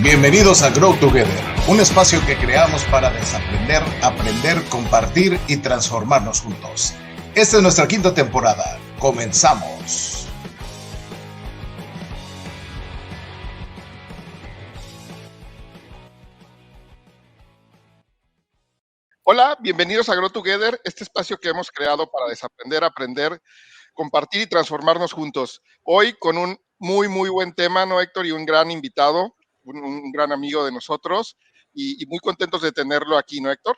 Bienvenidos a Grow Together, un espacio que creamos para desaprender, aprender, compartir y transformarnos juntos. Esta es nuestra quinta temporada. ¡Comenzamos! Hola, bienvenidos a Grow Together, este espacio que hemos creado para desaprender, aprender, compartir y transformarnos juntos. Hoy con un muy buen tema, ¿no, Héctor? Y un gran invitado, un gran amigo de nosotros y muy contentos de tenerlo aquí, ¿no, Héctor?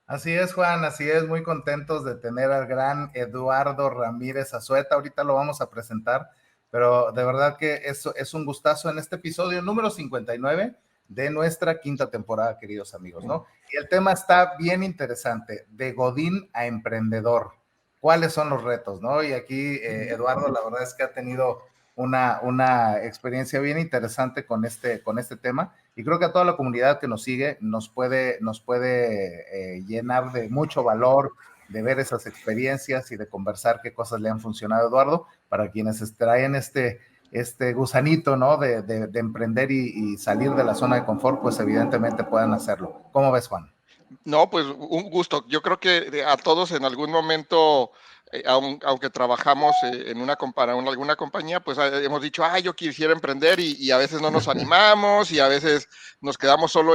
Así es, Juan, así es, muy contentos de tener al gran Eduardo Ramírez Azueta. Ahorita lo vamos a presentar, pero de verdad que eso es un gustazo en este episodio número 59 de nuestra quinta temporada, queridos amigos, ¿no? Y el tema está bien interesante, de Godín a emprendedor. ¿Cuáles son los retos, no? Y aquí Eduardo, la verdad es que ha tenido una experiencia bien interesante con este tema, y creo que a toda la comunidad que nos sigue nos puede llenar de mucho valor, de ver esas experiencias y de conversar qué cosas le han funcionado a Eduardo, para quienes traen este gusanito, ¿no? De emprender y salir de la zona de confort, pues evidentemente puedan hacerlo. ¿Cómo ves, Juan? No, pues un gusto. Yo creo que a todos en algún momento, aunque trabajamos en alguna compañía, pues hemos dicho, yo quisiera emprender y a veces no nos animamos y a veces nos quedamos solo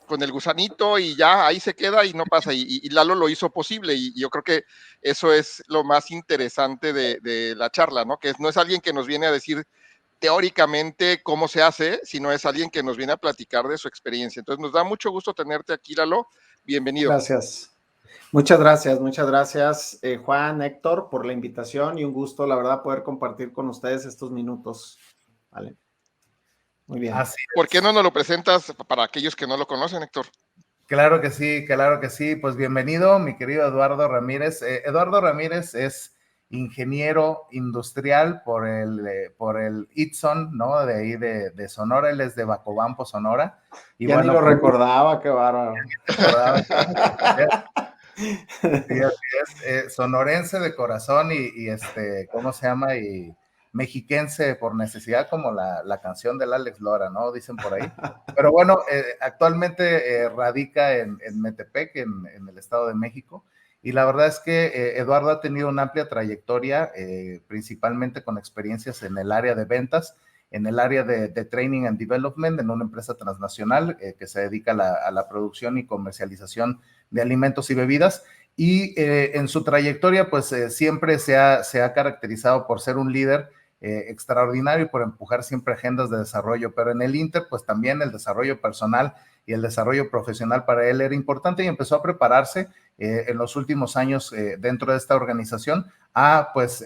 con el gusanito y ya ahí se queda y no pasa. Y Lalo lo hizo posible y yo creo que eso es lo más interesante de la charla, ¿no? Que no es alguien que nos viene a decir teóricamente cómo se hace, sino es alguien que nos viene a platicar de su experiencia. Entonces nos da mucho gusto tenerte aquí, Lalo. Bienvenido. Gracias. Muchas gracias, Juan, Héctor, por la invitación y un gusto, la verdad, poder compartir con ustedes estos minutos. Vale. Muy bien. ¿Por qué no nos lo presentas para aquellos que no lo conocen, Héctor? Claro que sí. Pues bienvenido, mi querido Eduardo Ramírez. Eduardo Ramírez es ingeniero industrial por el ITSON, ¿no? De ahí de Sonora, él es de Bacobampo, Sonora. Y ya bueno, ni lo recordaba, qué bárbaro. Sí, así es, sonorense de corazón y ¿cómo se llama? Y mexiquense por necesidad, como la canción del Alex Lora, ¿no? Dicen por ahí. Pero bueno, actualmente radica en Metepec, en el Estado de México. Y la verdad es que Eduardo ha tenido una amplia trayectoria, principalmente con experiencias en el área de ventas, en el área de Training and Development, en una empresa transnacional que se dedica a la producción y comercialización de alimentos y bebidas. Y en su trayectoria, pues siempre se ha caracterizado por ser un líder extraordinario y por empujar siempre agendas de desarrollo, pero en el Inter, pues también el desarrollo personal y el desarrollo profesional para él era importante y empezó a prepararse en los últimos años dentro de esta organización a pues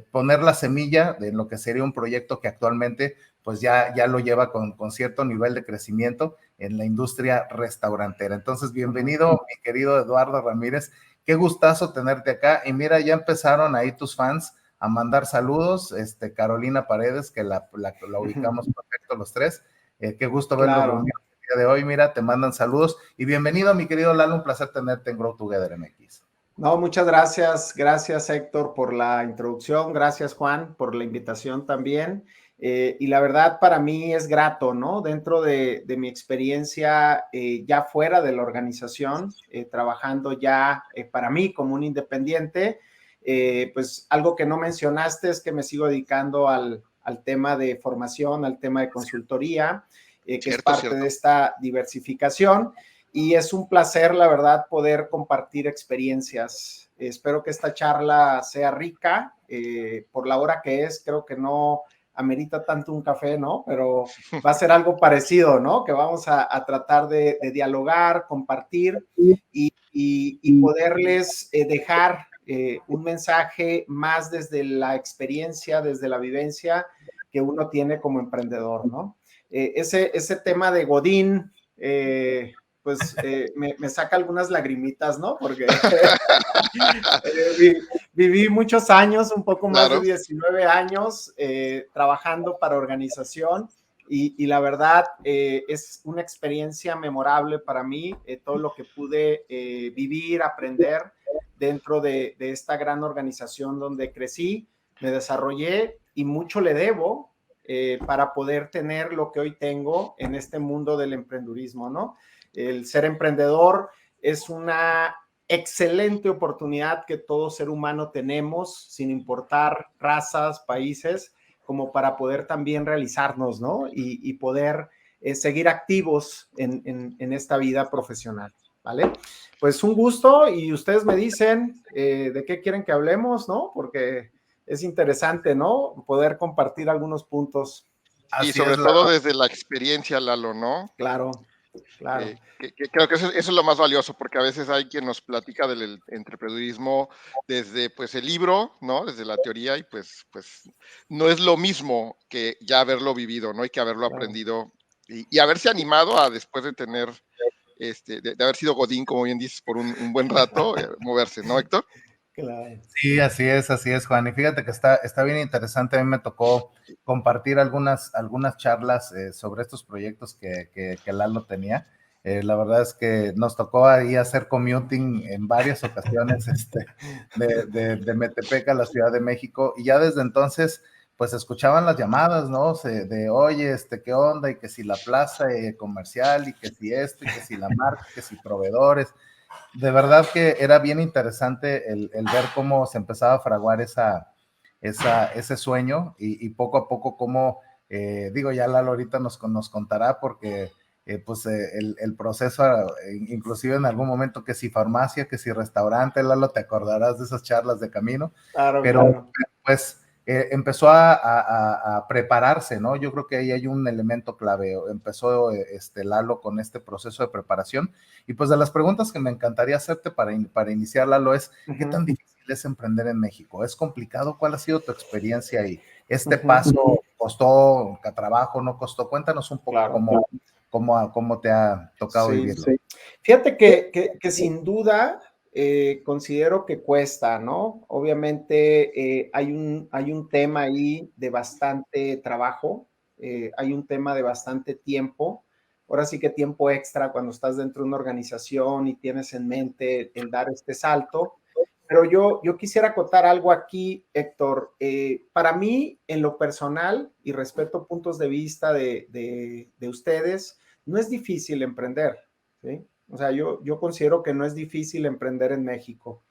poner la semilla de lo que sería un proyecto que actualmente pues ya lo lleva con cierto nivel de crecimiento en la industria restaurantera. Entonces, bienvenido, mi querido Eduardo Ramírez, qué gustazo tenerte acá. Y mira, ya empezaron ahí tus fans a mandar saludos, Carolina Paredes, que la ubicamos perfecto los tres, qué gusto verlo reunido el día de hoy. Mira, te mandan saludos y bienvenido, mi querido Lalo, un placer tenerte en Grow Together MX. No, muchas gracias Héctor por la introducción, gracias Juan por la invitación también. Y la verdad para mí es grato, ¿no? Dentro de mi experiencia ya fuera de la organización, trabajando ya para mí como un independiente, pues algo que no mencionaste es que me sigo dedicando al tema de formación, al tema de consultoría, que es parte de esta diversificación. Y es un placer, la verdad, poder compartir experiencias. Espero que esta charla sea rica. Por la hora que es, creo que no amerita tanto un café, ¿no? Pero va a ser algo parecido, ¿no? Que vamos a tratar de dialogar, compartir y poderles dejar un mensaje más desde la experiencia, desde la vivencia que uno tiene como emprendedor, ¿no? Ese tema de Godín, pues me saca algunas lagrimitas, ¿no? Porque viví muchos años, un poco más de 19 años, trabajando para organización y la verdad es una experiencia memorable para mí, todo lo que pude vivir, aprender dentro de esta gran organización donde crecí, me desarrollé y mucho le debo para poder tener lo que hoy tengo en este mundo del emprendurismo, ¿no? El ser emprendedor es una excelente oportunidad que todo ser humano tenemos, sin importar razas, países, como para poder también realizarnos, ¿no? Y poder seguir activos en esta vida profesional, ¿vale? Pues un gusto y ustedes me dicen de qué quieren que hablemos, ¿no? Porque es interesante, ¿no? Poder compartir algunos puntos. Y Así sobre es, todo desde la experiencia, Lalo, ¿no? Claro, claro. Que creo que eso es lo más valioso, porque a veces hay quien nos platica del emprendedurismo desde pues el libro, ¿no? Desde la teoría, y pues no es lo mismo que ya haberlo vivido, ¿no? Y que haberlo aprendido y haberse animado a después de tener, de haber sido Godín, como bien dices, por un buen rato, moverse, ¿no, Héctor? Claro. Sí, así es, Juan. Y fíjate que está bien interesante. A mí me tocó compartir algunas charlas sobre estos proyectos que Lalo tenía. La verdad es que nos tocó ahí hacer commuting en varias ocasiones de Metepec a la Ciudad de México. Y ya desde entonces, pues escuchaban las llamadas, ¿no? De, oye, ¿qué onda? Y que si la plaza comercial, y que si esto, y que si la marca, que si proveedores. De verdad que era bien interesante el ver cómo se empezaba a fraguar ese sueño y poco a poco cómo, digo, ya Lalo ahorita nos contará porque el proceso, inclusive en algún momento que si farmacia, que si restaurante, Lalo, te acordarás de esas charlas de camino, Claro, pero claro. pues empezó a prepararse, ¿no? Yo creo que ahí hay un elemento clave. Empezó Lalo con este proceso de preparación. Y pues de las preguntas que me encantaría hacerte para iniciar, Lalo, es ¿qué tan difícil es emprender en México? ¿Es complicado? ¿Cuál ha sido tu experiencia ahí? ¿Paso costó trabajo, no costó? Cuéntanos un poco cómo te ha tocado vivirlo. Sí. Fíjate que sin duda considero que cuesta, ¿no? Obviamente hay un tema ahí de bastante trabajo, hay un tema de bastante tiempo. Ahora sí que tiempo extra cuando estás dentro de una organización y tienes en mente el dar este salto. Pero yo quisiera acotar algo aquí, Héctor. Para mí, en lo personal, y respeto puntos de vista de ustedes, no es difícil emprender, ¿sí? O sea, yo considero que no es difícil emprender en México.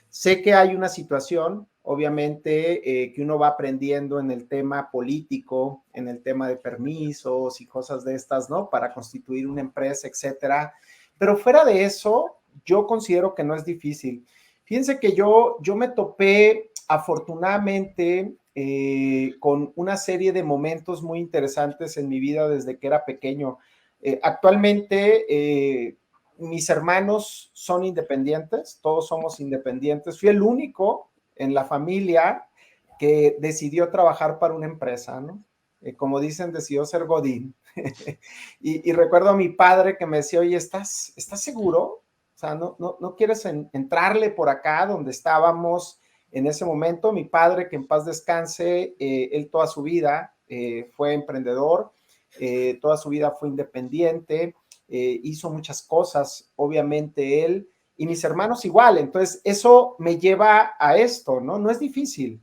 Sé que hay una situación, obviamente, que uno va aprendiendo en el tema político, en el tema de permisos y cosas de estas, ¿no? Para constituir una empresa, etcétera. Pero fuera de eso, yo considero que no es difícil. Fíjense que yo me topé afortunadamente con una serie de momentos muy interesantes en mi vida desde que era pequeño. Actualmente mis hermanos son independientes, todos somos independientes. Fui el único en la familia que decidió trabajar para una empresa, ¿no? Como dicen, decidió ser Godín. y recuerdo a mi padre que me decía, oye, ¿estás seguro? O sea, no quieres entrarle por acá donde estábamos en ese momento. Mi padre, que en paz descanse, él toda su vida fue emprendedor, toda su vida fue independiente, hizo muchas cosas, obviamente él, y mis hermanos igual. Entonces, eso me lleva a esto, ¿no? No es difícil.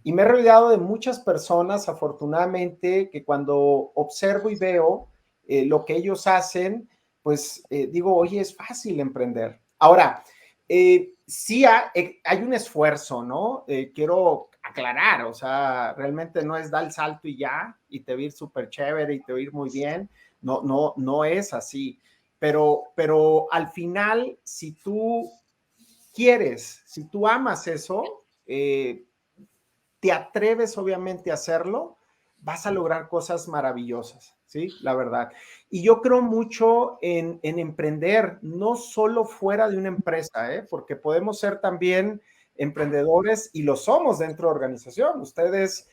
Y me he rodeado de muchas personas, afortunadamente, que cuando observo y veo lo que ellos hacen, pues digo, oye, es fácil emprender. Ahora, sí hay un esfuerzo, ¿no? Quiero aclarar, o sea, realmente no es dar el salto y ya, y te va a ir súper chévere y te va a ir muy bien. No es así. Pero al final, si tú quieres, si tú amas eso, te atreves obviamente a hacerlo, vas a lograr cosas maravillosas, ¿sí? La verdad. Y yo creo mucho en emprender, no solo fuera de una empresa, porque podemos ser también emprendedores y lo somos dentro de organización. Ustedes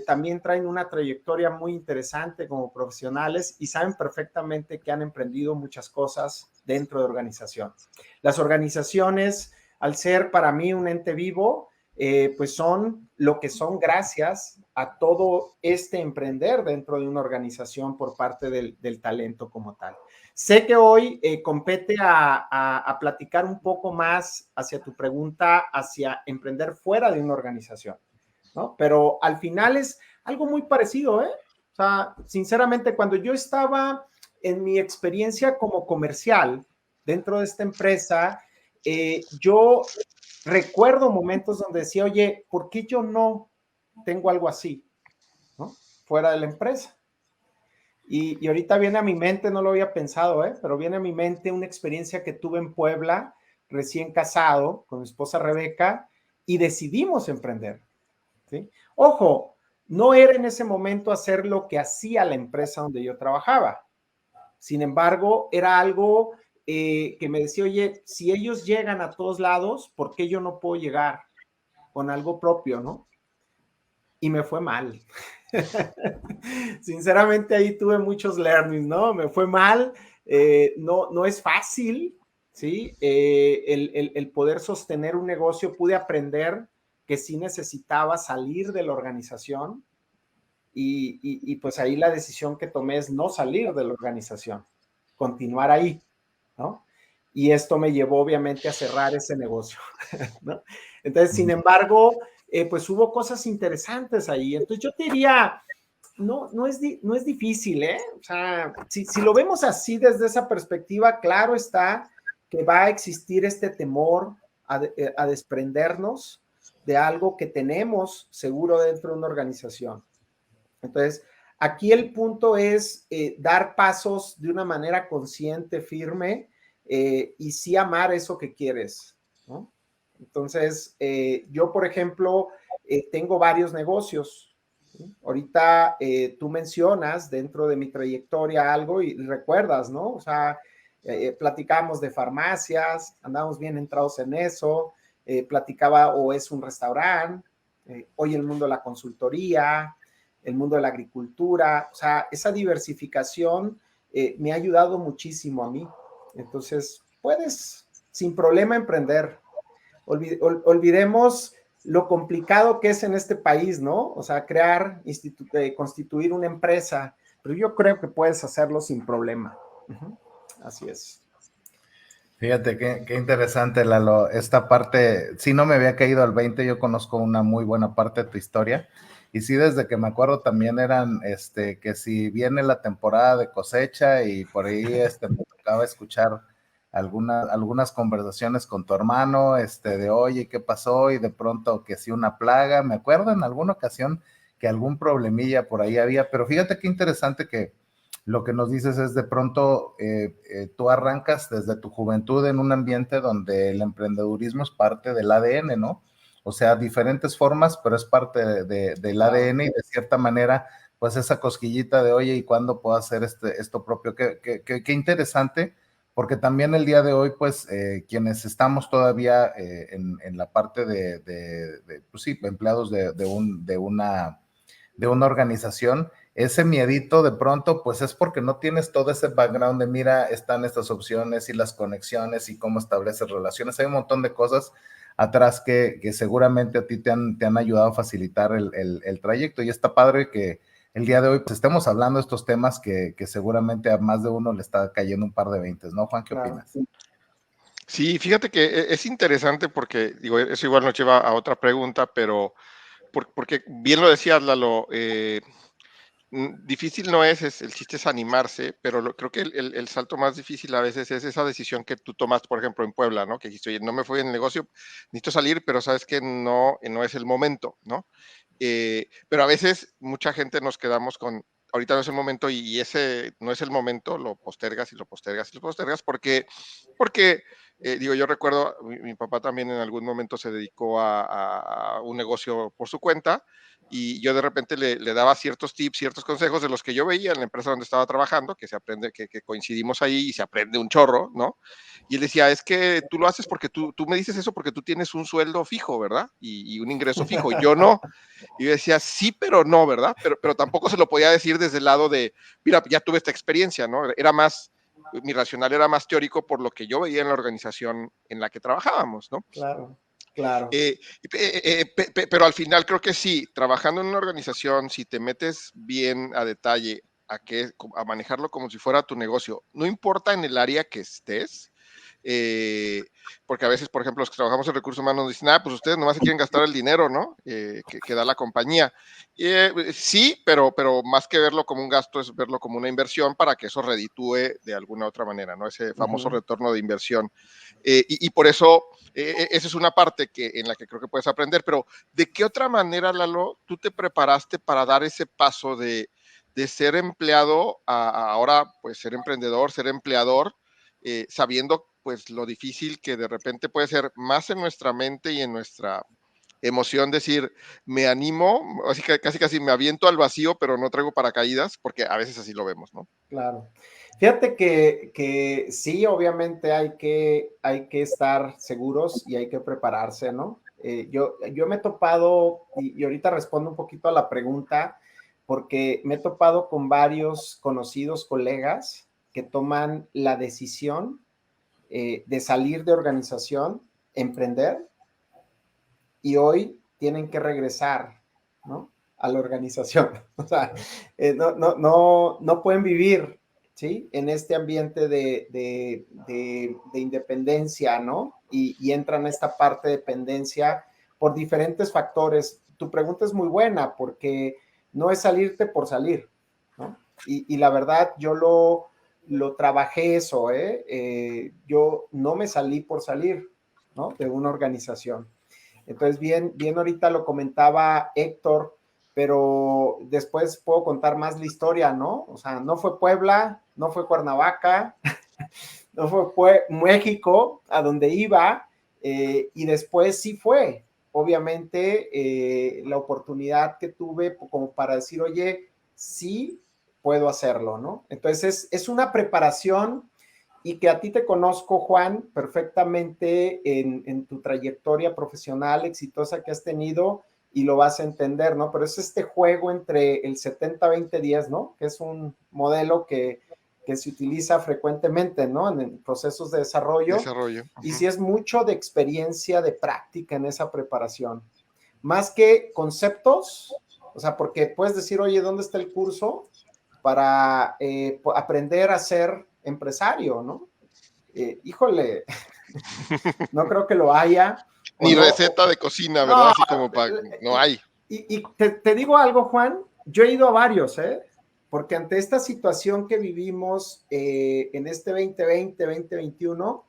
también traen una trayectoria muy interesante como profesionales y saben perfectamente que han emprendido muchas cosas dentro de organización. Las organizaciones, al ser para mí un ente vivo, pues son lo que son gracias a todo este emprender dentro de una organización por parte del talento como tal. Sé que hoy compete a platicar un poco más hacia tu pregunta, hacia emprender fuera de una organización, ¿no? Pero al final es algo muy parecido, ¿eh? sea, sinceramente, cuando yo estaba en mi experiencia como comercial dentro de esta empresa, yo recuerdo momentos donde decía, oye, ¿por qué yo no tengo algo así, ¿no? Fuera de la empresa. Y ahorita viene a mi mente, no lo había pensado, pero viene a mi mente una experiencia que tuve en Puebla, recién casado, con mi esposa Rebeca, y decidimos emprender, ¿sí? Ojo, no era en ese momento hacer lo que hacía la empresa donde yo trabajaba. Sin embargo, era algo que me decía, oye, si ellos llegan a todos lados, ¿por qué yo no puedo llegar con algo propio, no? Y me fue mal. Sinceramente, ahí tuve muchos learnings, ¿no? Me fue mal, no es fácil, ¿sí? El poder sostener un negocio, pude aprender que sí necesitaba salir de la organización y pues ahí la decisión que tomé es no salir de la organización, continuar ahí, ¿no? Y esto me llevó obviamente a cerrar ese negocio, ¿no? Entonces, sin embargo, pues hubo cosas interesantes ahí. Entonces yo te diría, no es difícil, ¿eh? O sea, si lo vemos así desde esa perspectiva, claro está que va a existir este temor a desprendernos de algo que tenemos seguro dentro de una organización. Entonces, aquí el punto es dar pasos de una manera consciente, firme, y sí amar eso que quieres, ¿no? Entonces, yo, por ejemplo, tengo varios negocios, ¿sí? Ahorita tú mencionas dentro de mi trayectoria algo y recuerdas, ¿no? O sea, platicamos de farmacias, andamos bien entrados en eso, platicaba o es un restaurante, hoy el mundo de la consultoría, el mundo de la agricultura, o sea, esa diversificación me ha ayudado muchísimo a mí. Entonces, puedes sin problema emprender. Olvidemos lo complicado que es en este país, ¿no? O sea, crear, constituir una empresa, pero yo creo que puedes hacerlo sin problema. Así es. Fíjate qué interesante, Lalo. Esta parte, sí no me había caído al 20, yo conozco una muy buena parte de tu historia. Y sí, desde que me acuerdo también eran, que si viene la temporada de cosecha y por ahí, me tocaba escuchar algunas conversaciones con tu hermano, de oye, ¿qué pasó? Y de pronto que sí una plaga. Me acuerdo en alguna ocasión que algún problemilla por ahí había, pero fíjate qué interesante que lo que nos dices es de pronto tú arrancas desde tu juventud en un ambiente donde el emprendedurismo es parte del ADN, ¿no? O sea, diferentes formas, pero es parte del ADN y de cierta manera, pues esa cosquillita de, oye, ¿y cuándo puedo hacer esto propio? Qué interesante, porque también el día de hoy, pues, quienes estamos todavía en la parte pues sí, empleados de una organización, ese miedito de pronto, pues es porque no tienes todo ese background de mira, están estas opciones y las conexiones y cómo estableces relaciones. Hay un montón de cosas atrás que seguramente a ti te han ayudado a facilitar el trayecto. Y está padre que el día de hoy pues estemos hablando de estos temas que seguramente a más de uno le está cayendo un par de veintes, ¿no, Juan? ¿Qué opinas? Sí, fíjate que es interesante porque, digo, eso igual nos lleva a otra pregunta, pero porque bien lo decías, Lalo, difícil no es, el chiste es animarse, pero creo que el salto más difícil a veces es esa decisión que tú tomaste, por ejemplo, en Puebla, ¿no? Que dijiste, oye, no me fue en el negocio, necesito salir, pero sabes que no es el momento, ¿no? Pero a veces mucha gente nos quedamos con, ahorita no es el momento y ese no es el momento, lo postergas y lo postergas y lo postergas porque digo, yo recuerdo, mi papá también en algún momento se dedicó a un negocio por su cuenta y yo de repente le daba ciertos tips, ciertos consejos de los que yo veía en la empresa donde estaba trabajando, que se aprende, que coincidimos ahí y se aprende un chorro, ¿no? Y él decía, es que tú lo haces porque tú me dices eso porque tú tienes un sueldo fijo, ¿verdad? Y un ingreso fijo, yo no. Y yo decía, sí, pero no, ¿verdad? Pero tampoco se lo podía decir desde el lado de, mira, ya tuve esta experiencia, ¿no? Era más, mi racional era más teórico por lo que yo veía en la organización en la que trabajábamos, ¿no? Claro, claro. Pero al final creo que sí, trabajando en una organización, si te metes bien a detalle a manejarlo como si fuera tu negocio, no importa en el área que estés, porque a veces, por ejemplo, los que trabajamos en recursos humanos dicen, pues ustedes nomás se quieren gastar el dinero, ¿no? Que da la compañía. Sí, pero más que verlo como un gasto, es verlo como una inversión para que eso reditúe de alguna otra manera, ¿no? Ese famoso retorno de inversión. Y por eso, esa es una parte en la que creo que puedes aprender, pero ¿de qué otra manera, Lalo, tú te preparaste para dar ese paso de ser empleado a ahora, pues, ser emprendedor, ser empleador, sabiendo, pues, lo difícil que de repente puede ser más en nuestra mente y en nuestra emoción decir, me animo, así que casi me aviento al vacío, pero no traigo paracaídas, porque a veces así lo vemos, ¿no? Claro. Fíjate que sí, obviamente hay que estar seguros y hay que prepararse, ¿no? Yo me he topado, y ahorita respondo un poquito a la pregunta, porque me he topado con varios conocidos colegas que toman la decisión de salir de organización, emprender, y hoy tienen que regresar, ¿no? A la organización. O sea, no pueden vivir, ¿sí? En este ambiente de independencia, ¿no? Y entran a esta parte de dependencia por diferentes factores. Tu pregunta es muy buena porque no es salirte por salir, ¿no? Y la verdad, yo lo trabajé eso, ¿eh? Yo no me salí por salir, ¿no? De una organización. Entonces, bien ahorita lo comentaba Héctor, pero después puedo contar más la historia, ¿no? O sea, no fue Puebla, no fue Cuernavaca, no fue México, a donde iba, y después sí fue, obviamente, la oportunidad que tuve como para decir, oye, sí puedo hacerlo, ¿no? Entonces, es una preparación y que a ti te conozco, Juan, perfectamente en tu trayectoria profesional exitosa que has tenido y lo vas a entender, ¿no? Pero es este juego entre el 70-20-10, ¿no? Que es un modelo que se utiliza frecuentemente, ¿no? En procesos de desarrollo. Y sí es mucho de experiencia, de práctica en esa preparación. Más que conceptos, o sea, porque puedes decir, oye, ¿dónde está el curso para aprender a ser empresario, ¿no? Híjole, no creo que lo haya. Ni no, receta de cocina, ¿verdad? No, así como para... No hay. Y te digo algo, Juan, yo he ido a varios, porque ante esta situación que vivimos en este 2020, 2021,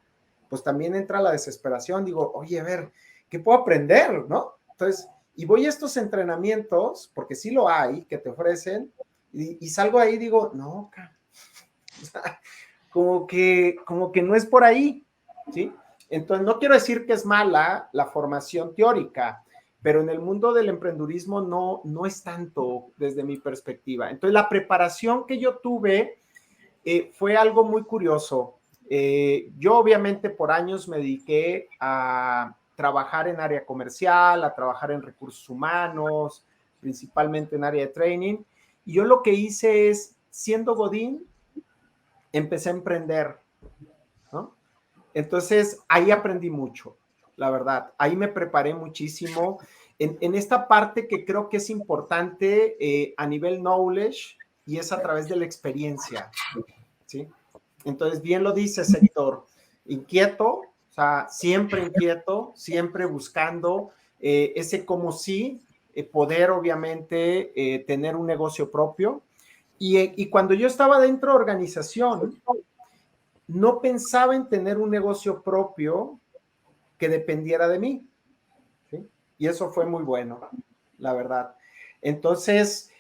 pues también entra la desesperación. Digo, oye, a ver, ¿qué puedo aprender, no? Entonces, y voy a estos entrenamientos, porque sí lo hay, que te ofrecen, y salgo ahí y digo, no, o sea, como que no es por ahí, ¿sí? Entonces, no quiero decir que es mala la formación teórica, pero en el mundo del emprendurismo no es tanto desde mi perspectiva. Entonces, la preparación que yo tuve fue algo muy curioso. Yo obviamente por años me dediqué a trabajar en área comercial, a trabajar en recursos humanos, principalmente en área de training, y yo lo que hice es, siendo Godín, empecé a emprender, ¿no? Entonces, ahí aprendí mucho, la verdad. Ahí me preparé muchísimo en esta parte que creo que es importante a nivel knowledge y es a través de la experiencia, ¿sí? Entonces, bien lo dice Héctor, inquieto, o sea, siempre inquieto, siempre buscando ese como sí, poder obviamente tener un negocio propio. Y cuando yo estaba dentro de organización, no pensaba en tener un negocio propio que dependiera de mí, ¿sí? Y eso fue muy bueno, la verdad. Entonces,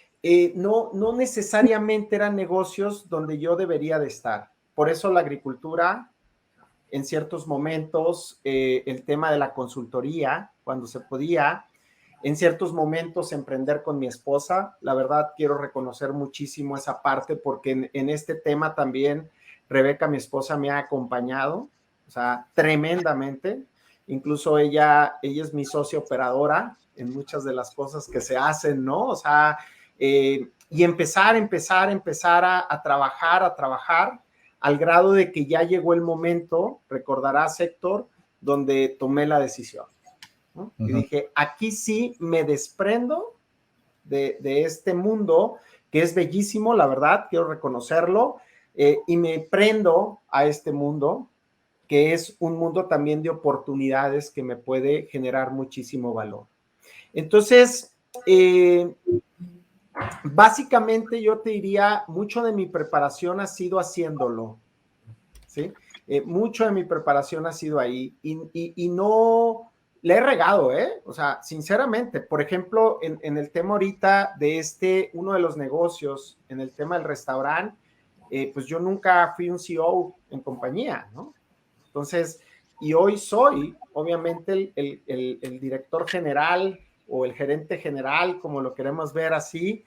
no necesariamente eran negocios donde yo debería de estar. Por eso la agricultura, en ciertos momentos, el tema de la consultoría, cuando se podía, en ciertos momentos emprender con mi esposa. La verdad, quiero reconocer muchísimo esa parte porque en este tema también Rebeca, mi esposa, me ha acompañado, o sea, tremendamente. Incluso ella es mi socia operadora en muchas de las cosas que se hacen, ¿no? O sea, y empezar a trabajar, al grado de que ya llegó el momento, recordarás, Héctor, donde tomé la decisión, ¿no? Y dije, aquí sí me desprendo de este mundo, que es bellísimo, la verdad, quiero reconocerlo, y me prendo a este mundo que es un mundo también de oportunidades que me puede generar muchísimo valor. Entonces, básicamente yo te diría, mucho de mi preparación ha sido haciéndolo, ¿sí? Mucho de mi preparación ha sido ahí y no le he regado, ¿eh? O sea, sinceramente, por ejemplo, en el tema ahorita de uno de los negocios, en el tema del restaurante, pues yo nunca fui un CEO en compañía, ¿no? Entonces, y hoy soy, obviamente, el director general o el gerente general, como lo queremos ver así,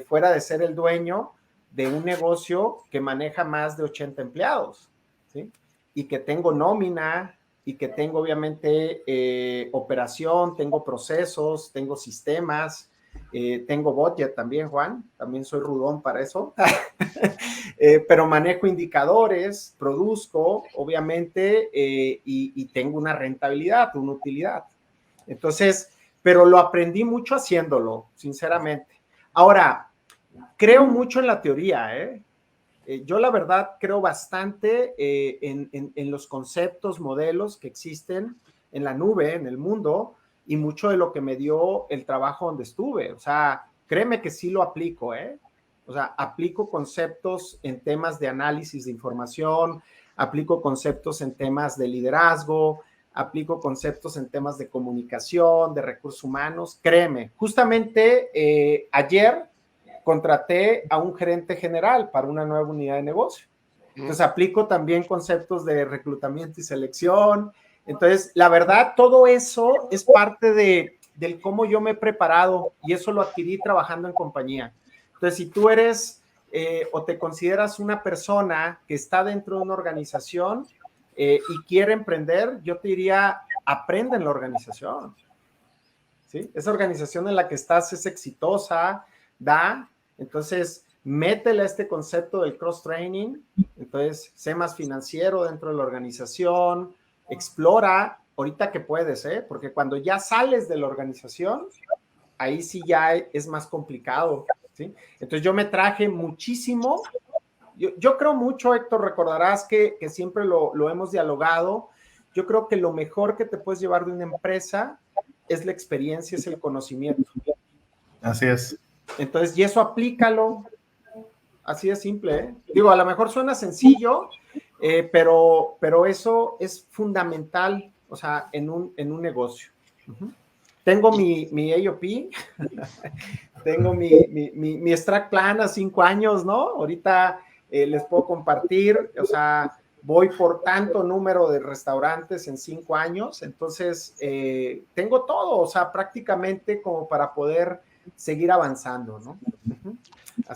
fuera de ser el dueño de un negocio que maneja más de 80 empleados, ¿sí? Y que tengo nómina y que tengo, obviamente, operación, tengo procesos, tengo sistemas, tengo budget también, Juan, también soy rudón para eso. Pero manejo indicadores, produzco, obviamente, y tengo una rentabilidad, una utilidad. Entonces, pero lo aprendí mucho haciéndolo, sinceramente. Ahora, creo mucho en la teoría, ¿eh? Yo la verdad creo bastante en los conceptos, modelos que existen en la nube, en el mundo, y mucho de lo que me dio el trabajo donde estuve. O sea, créeme que sí lo aplico, ¿eh? O sea, aplico conceptos en temas de análisis de información, aplico conceptos en temas de liderazgo, aplico conceptos en temas de comunicación, de recursos humanos. Créeme, justamente ayer contraté a un gerente general para una nueva unidad de negocio. Entonces aplico también conceptos de reclutamiento y selección. Entonces, la verdad, todo eso es parte del cómo yo me he preparado y eso lo adquirí trabajando en compañía. Entonces, si tú eres o te consideras una persona que está dentro de una organización y quiere emprender, yo te diría, aprende en la organización. ¿Sí? Esa organización en la que estás es exitosa, entonces métele a este concepto del cross-training, entonces sé más financiero dentro de la organización, explora ahorita que puedes, porque cuando ya sales de la organización, ahí sí ya es más complicado, ¿sí? Entonces yo me traje muchísimo, yo creo mucho, Héctor, recordarás que siempre lo hemos dialogado, yo creo que lo mejor que te puedes llevar de una empresa es la experiencia, es el conocimiento. Así es. Entonces, y eso aplícalo, así de simple, ¿eh? Digo, a lo mejor suena sencillo, pero eso es fundamental, o sea, en un negocio. Tengo mi AOP, tengo mi Strat Plan a 5 años, ¿no? Ahorita les puedo compartir, o sea, voy por tanto número de restaurantes en 5 años, entonces tengo todo, o sea, prácticamente como para poder seguir avanzando, ¿no?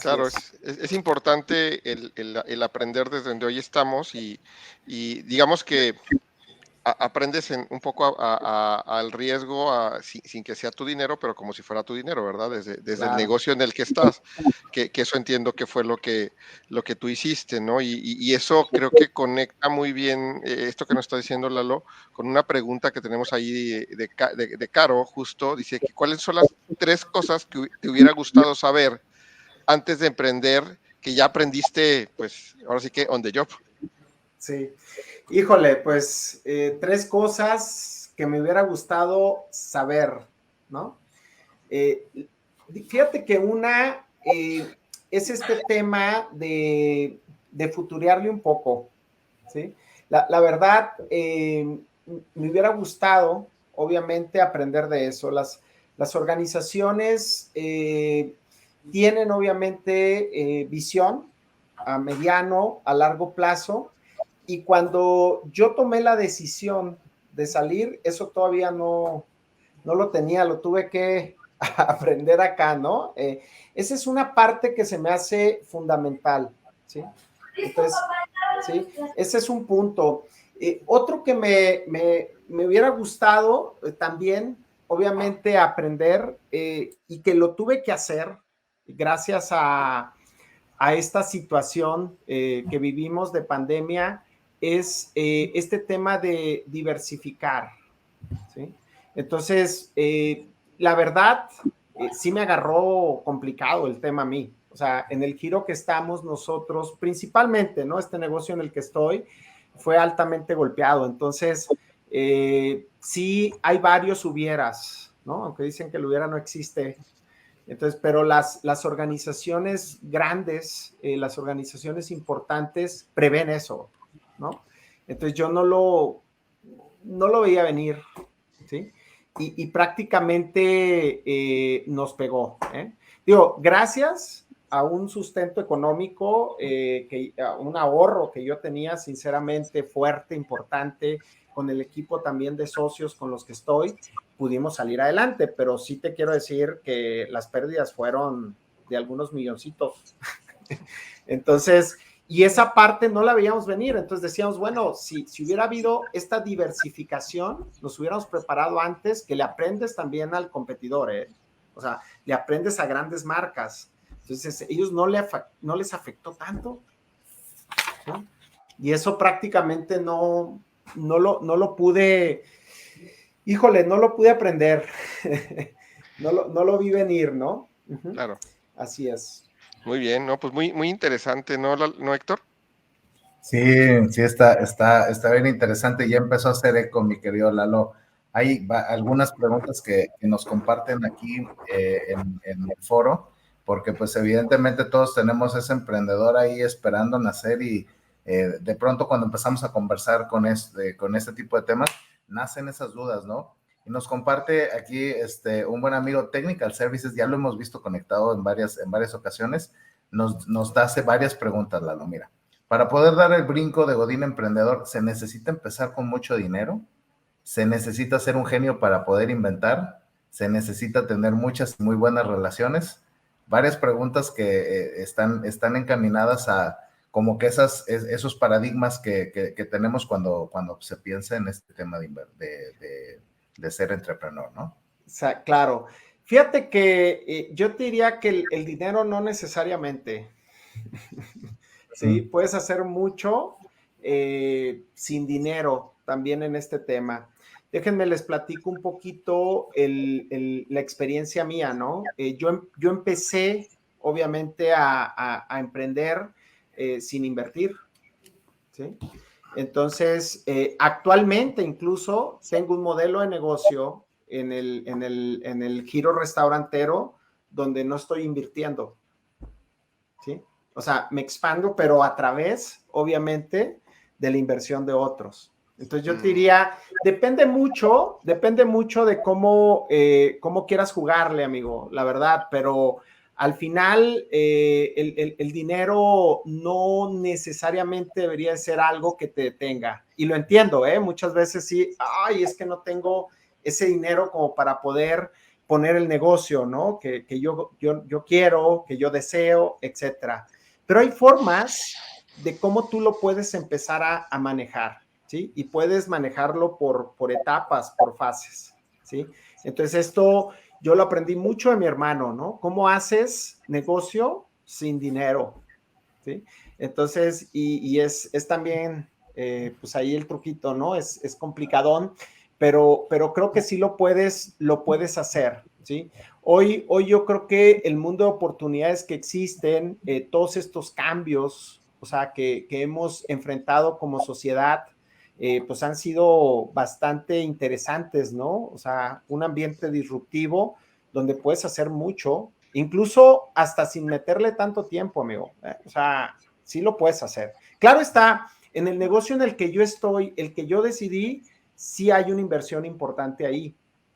Claro, es importante el aprender desde donde hoy estamos y digamos que aprendes un poco al riesgo sin que sea tu dinero, pero como si fuera tu dinero, ¿verdad? Desde Claro. El negocio en el que estás, que eso entiendo que fue lo que tú hiciste, ¿no? Y eso creo que conecta muy bien esto que nos está diciendo Lalo con una pregunta que tenemos ahí de Caro, justo, dice que ¿cuáles son las 3 cosas que te hubiera gustado saber antes de emprender que ya aprendiste, pues, ahora sí que on the job? Sí. Híjole, pues 3 cosas que me hubiera gustado saber, ¿no? Fíjate que una es este tema de futurearle un poco, ¿sí? La verdad, me hubiera gustado, obviamente, aprender de eso. Las organizaciones tienen, obviamente, visión a mediano, a largo plazo, y cuando yo tomé la decisión de salir, eso todavía no lo tenía, lo tuve que aprender acá, ¿no? Esa es una parte que se me hace fundamental, ¿sí? Entonces, sí, ese es un punto. Otro que me hubiera gustado también, obviamente, aprender y que lo tuve que hacer gracias a esta situación que vivimos de pandemia, es este tema de diversificar, ¿sí? Entonces, la verdad, sí me agarró complicado el tema a mí. O sea, en el giro que estamos nosotros, principalmente, ¿no? Este negocio en el que estoy, fue altamente golpeado. Entonces, sí hay varios hubieras, ¿no? Aunque dicen que el hubiera no existe. Entonces, pero las organizaciones grandes, las organizaciones importantes prevén eso, ¿no? Entonces yo no lo veía venir, ¿sí? Y prácticamente nos pegó, ¿eh? Digo, gracias a un sustento económico, a un ahorro que yo tenía sinceramente fuerte, importante, con el equipo también de socios con los que estoy, pudimos salir adelante, pero sí te quiero decir que las pérdidas fueron de algunos milloncitos. Entonces, y esa parte no la veíamos venir, entonces decíamos, bueno, si hubiera habido esta diversificación, nos hubiéramos preparado antes, que le aprendes también al competidor, ¿eh? O sea, le aprendes a grandes marcas. Entonces, ellos no les afectó tanto, ¿no? Y eso prácticamente no lo pude, híjole, no lo pude aprender. no lo vi venir, ¿no? Claro. Así es. Muy bien, ¿no? Pues muy, muy interesante, ¿no, Héctor? Sí, está bien interesante. Ya empezó a hacer eco, mi querido Lalo. Hay algunas preguntas que nos comparten aquí en el foro, porque pues evidentemente todos tenemos ese emprendedor ahí esperando nacer y de pronto cuando empezamos a conversar con este tipo de temas, nacen esas dudas, ¿no? Y nos comparte aquí un buen amigo, Technical Services, ya lo hemos visto conectado en varias ocasiones, nos hace varias preguntas, Lalo, mira. Para poder dar el brinco de Godín emprendedor, ¿se necesita empezar con mucho dinero? ¿Se necesita ser un genio para poder inventar? ¿Se necesita tener muchas y muy buenas relaciones? Varias preguntas que están encaminadas a como que esos paradigmas que tenemos cuando se piensa en este tema de ser entrepreneur, ¿no? O sea, claro. Fíjate que yo te diría que el dinero no necesariamente. Sí, puedes hacer mucho sin dinero también en este tema. Déjenme les platico un poquito la experiencia mía, ¿no? Yo empecé, obviamente, a emprender sin invertir, ¿sí? Entonces, actualmente incluso tengo un modelo de negocio en el giro restaurantero donde no estoy invirtiendo, ¿sí? O sea, me expando, pero a través, obviamente, de la inversión de otros. Entonces yo te diría, depende mucho de cómo quieras jugarle, amigo, la verdad, pero al final el dinero no necesariamente debería ser algo que te detenga. Y lo entiendo, muchas veces sí, ay, es que no tengo ese dinero como para poder poner el negocio, ¿no? Que yo quiero, que yo deseo, etcétera. Pero hay formas de cómo tú lo puedes empezar a manejar, ¿sí? Y puedes manejarlo por etapas, por fases, ¿sí? Entonces esto yo lo aprendí mucho de mi hermano, ¿no? ¿Cómo haces negocio sin dinero? ¿Sí? Entonces, y es también, pues ahí el truquito, ¿no? Es complicadón, pero creo que sí lo puedes hacer, ¿sí? Hoy yo creo que el mundo de oportunidades que existen, todos estos cambios, o sea, que hemos enfrentado como sociedad, pues han sido bastante interesantes, ¿no? O sea, un ambiente disruptivo donde puedes hacer mucho, incluso hasta sin meterle tanto tiempo, amigo. O sea, sí lo puedes hacer. Claro está, en el negocio en el que yo estoy, el que yo decidí, sí hay una inversión importante ahí,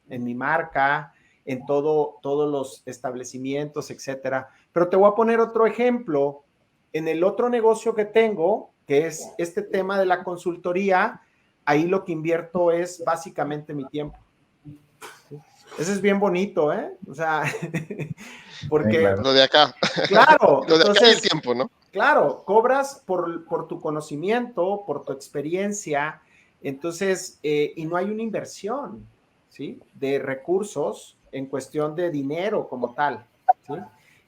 en mi marca, en todos los establecimientos, etcétera. Pero te voy a poner otro ejemplo. En el otro negocio que tengo, que es este tema de la consultoría, ahí lo que invierto es básicamente mi tiempo. Eso es bien bonito, ¿eh? O sea, porque... Sí, claro. Lo de acá. Claro. Lo de entonces, acá y el tiempo, ¿no? Claro, cobras por tu conocimiento, por tu experiencia, entonces, y no hay una inversión, ¿sí? De recursos en cuestión de dinero como tal, ¿sí?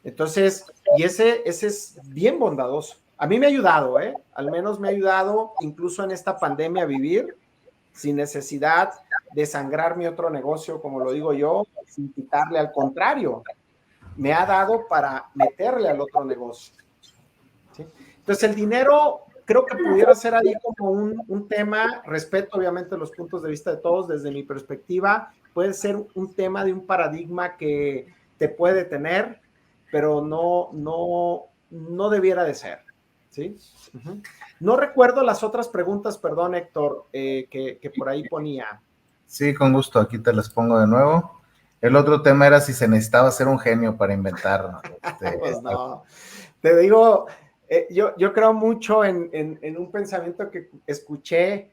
Entonces, y ese es bien bondadoso. A mí me ha ayudado, al menos me ha ayudado incluso en esta pandemia a vivir sin necesidad de sangrar mi otro negocio, como lo digo yo, sin quitarle, al contrario, me ha dado para meterle al otro negocio, ¿sí? Entonces el dinero creo que pudiera ser ahí como un tema, respeto obviamente los puntos de vista de todos, desde mi perspectiva, puede ser un tema de un paradigma que te puede tener, pero no debiera de ser, ¿sí? Uh-huh. No recuerdo las otras preguntas, perdón, Héctor, que por ahí ponía. Sí, con gusto, aquí te las pongo de nuevo. El otro tema era si se necesitaba ser un genio para inventar. Pues no, te digo, yo creo mucho en un pensamiento que escuché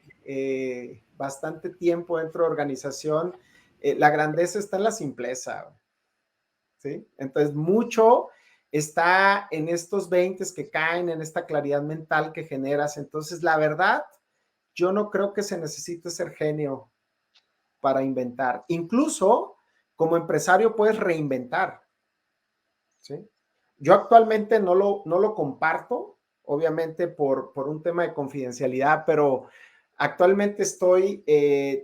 bastante tiempo dentro de organización. La grandeza está en la simpleza, ¿sí? Entonces, mucho está en estos 20 que caen, en esta claridad mental que generas. Entonces, la verdad, yo no creo que se necesite ser genio para inventar. Incluso, como empresario, puedes reinventar, ¿sí? Yo actualmente no lo comparto, obviamente por un tema de confidencialidad, pero actualmente estoy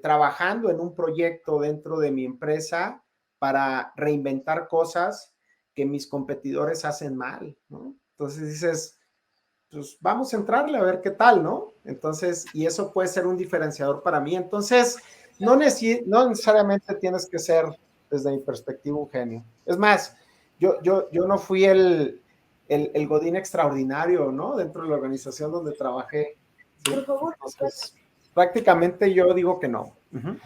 trabajando en un proyecto dentro de mi empresa para reinventar cosas que mis competidores hacen mal, ¿no? Entonces dices, pues vamos a entrarle a ver qué tal, ¿no? Entonces, y eso puede ser un diferenciador para mí. Entonces, no necesariamente tienes que ser, desde mi perspectiva, un genio. Es más, yo no fui el Godín extraordinario, ¿no? Dentro de la organización donde trabajé. ¿Sí? Entonces, prácticamente yo digo que no. Uh-huh.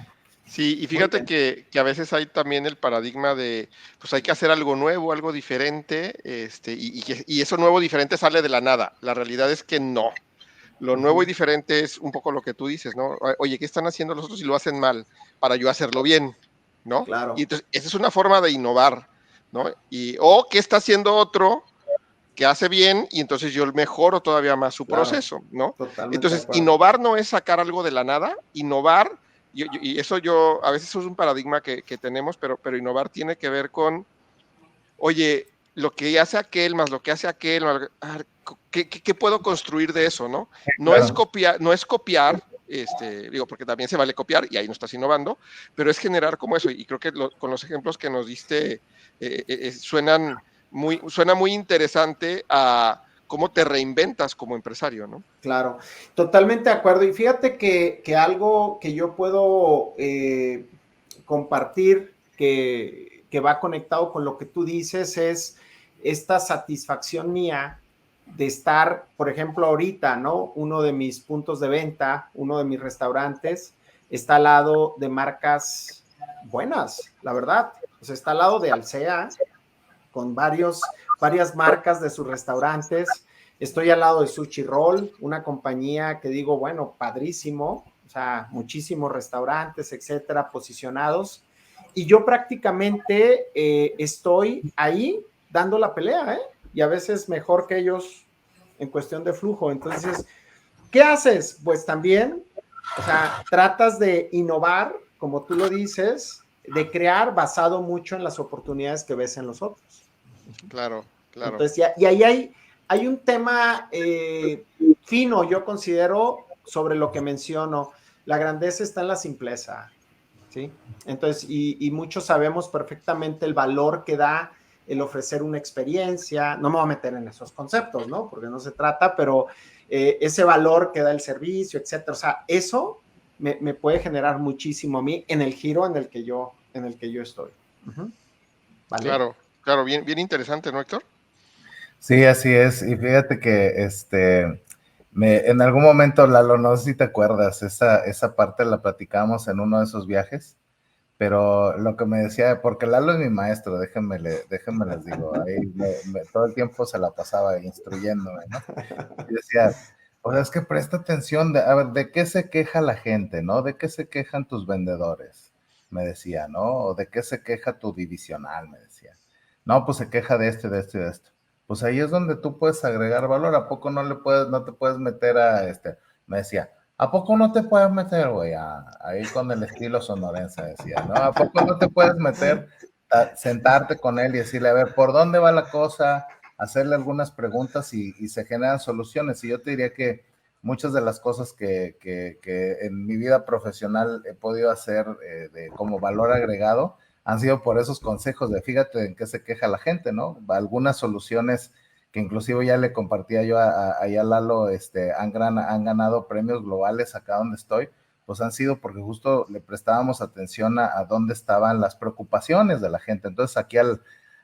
Sí, y fíjate que a veces hay también el paradigma de, pues hay que hacer algo nuevo, algo diferente, y eso nuevo diferente sale de la nada. La realidad es que no. Lo nuevo y diferente es un poco lo que tú dices, ¿no? Oye, ¿qué están haciendo los otros y lo hacen mal para yo hacerlo bien, ¿no? Claro. Y entonces, esa es una forma de innovar, ¿no? O ¿qué está haciendo otro que hace bien y entonces yo mejoro todavía más su proceso, ¿no? Entonces, innovar no es sacar algo de la nada, innovar, y eso a veces es un paradigma que tenemos, pero innovar tiene que ver con, oye, lo que hace aquel más lo que hace aquel, ¿qué puedo construir de eso, no? No es copiar, digo, porque también se vale copiar y ahí no estás innovando, pero es generar como eso, y creo que con los ejemplos que nos diste suena muy interesante a cómo te reinventas como empresario, ¿no? Claro, totalmente de acuerdo. Y fíjate que algo que yo puedo compartir que va conectado con lo que tú dices es esta satisfacción mía de estar, por ejemplo, ahorita, ¿no? Uno de mis puntos de venta, uno de mis restaurantes, está al lado de marcas buenas, la verdad. O sea, está al lado de Alsea, con varias marcas de sus restaurantes. Estoy al lado de Sushi Roll, una compañía que digo, bueno, padrísimo, o sea, muchísimos restaurantes, etcétera, posicionados. Y yo prácticamente estoy ahí dando la pelea, ¿eh? Y a veces mejor que ellos en cuestión de flujo. Entonces, ¿qué haces? Pues también, o sea, tratas de innovar, como tú lo dices, de crear basado mucho en las oportunidades que ves en los otros. Claro, claro. Entonces, y ahí hay un tema fino, yo considero, sobre lo que menciono. La grandeza está en la simpleza, ¿sí? Entonces, y muchos sabemos perfectamente el valor que da el ofrecer una experiencia. No me voy a meter en esos conceptos, ¿no? Porque no se trata, pero ese valor que da el servicio, etcétera. O sea, eso me puede generar muchísimo a mí en el giro en el que yo estoy. Uh-huh. ¿Vale? Claro, bien interesante, ¿no, Héctor? Sí, así es. Y fíjate que en algún momento, Lalo, no sé si te acuerdas, esa parte la platicamos en uno de esos viajes, pero lo que me decía, porque Lalo es mi maestro, déjenme les digo, ahí todo el tiempo se la pasaba instruyéndome, ¿no? Y decía, pues es que presta atención, a ver, ¿de qué se queja la gente, no? ¿De qué se quejan tus vendedores? Me decía, ¿no? ¿O de qué se queja tu divisional? Me decía. No, pues se queja de esto, de esto y de esto. Pues ahí es donde tú puedes agregar valor. ¿A poco no te puedes meter Me decía, ¿a poco no te puedes meter, güey? Ahí con el estilo sonorense, decía, ¿no? ¿A poco no te puedes meter, sentarte con él y decirle, a ver, ¿por dónde va la cosa? Hacerle algunas preguntas y se generan soluciones. Y yo te diría que muchas de las cosas que en mi vida profesional he podido hacer como valor agregado han sido por esos consejos de fíjate en qué se queja la gente, ¿no? Algunas soluciones que inclusive ya le compartía yo a Lalo, han ganado premios globales acá donde estoy, pues han sido porque justo le prestábamos atención a dónde estaban las preocupaciones de la gente. Entonces aquí al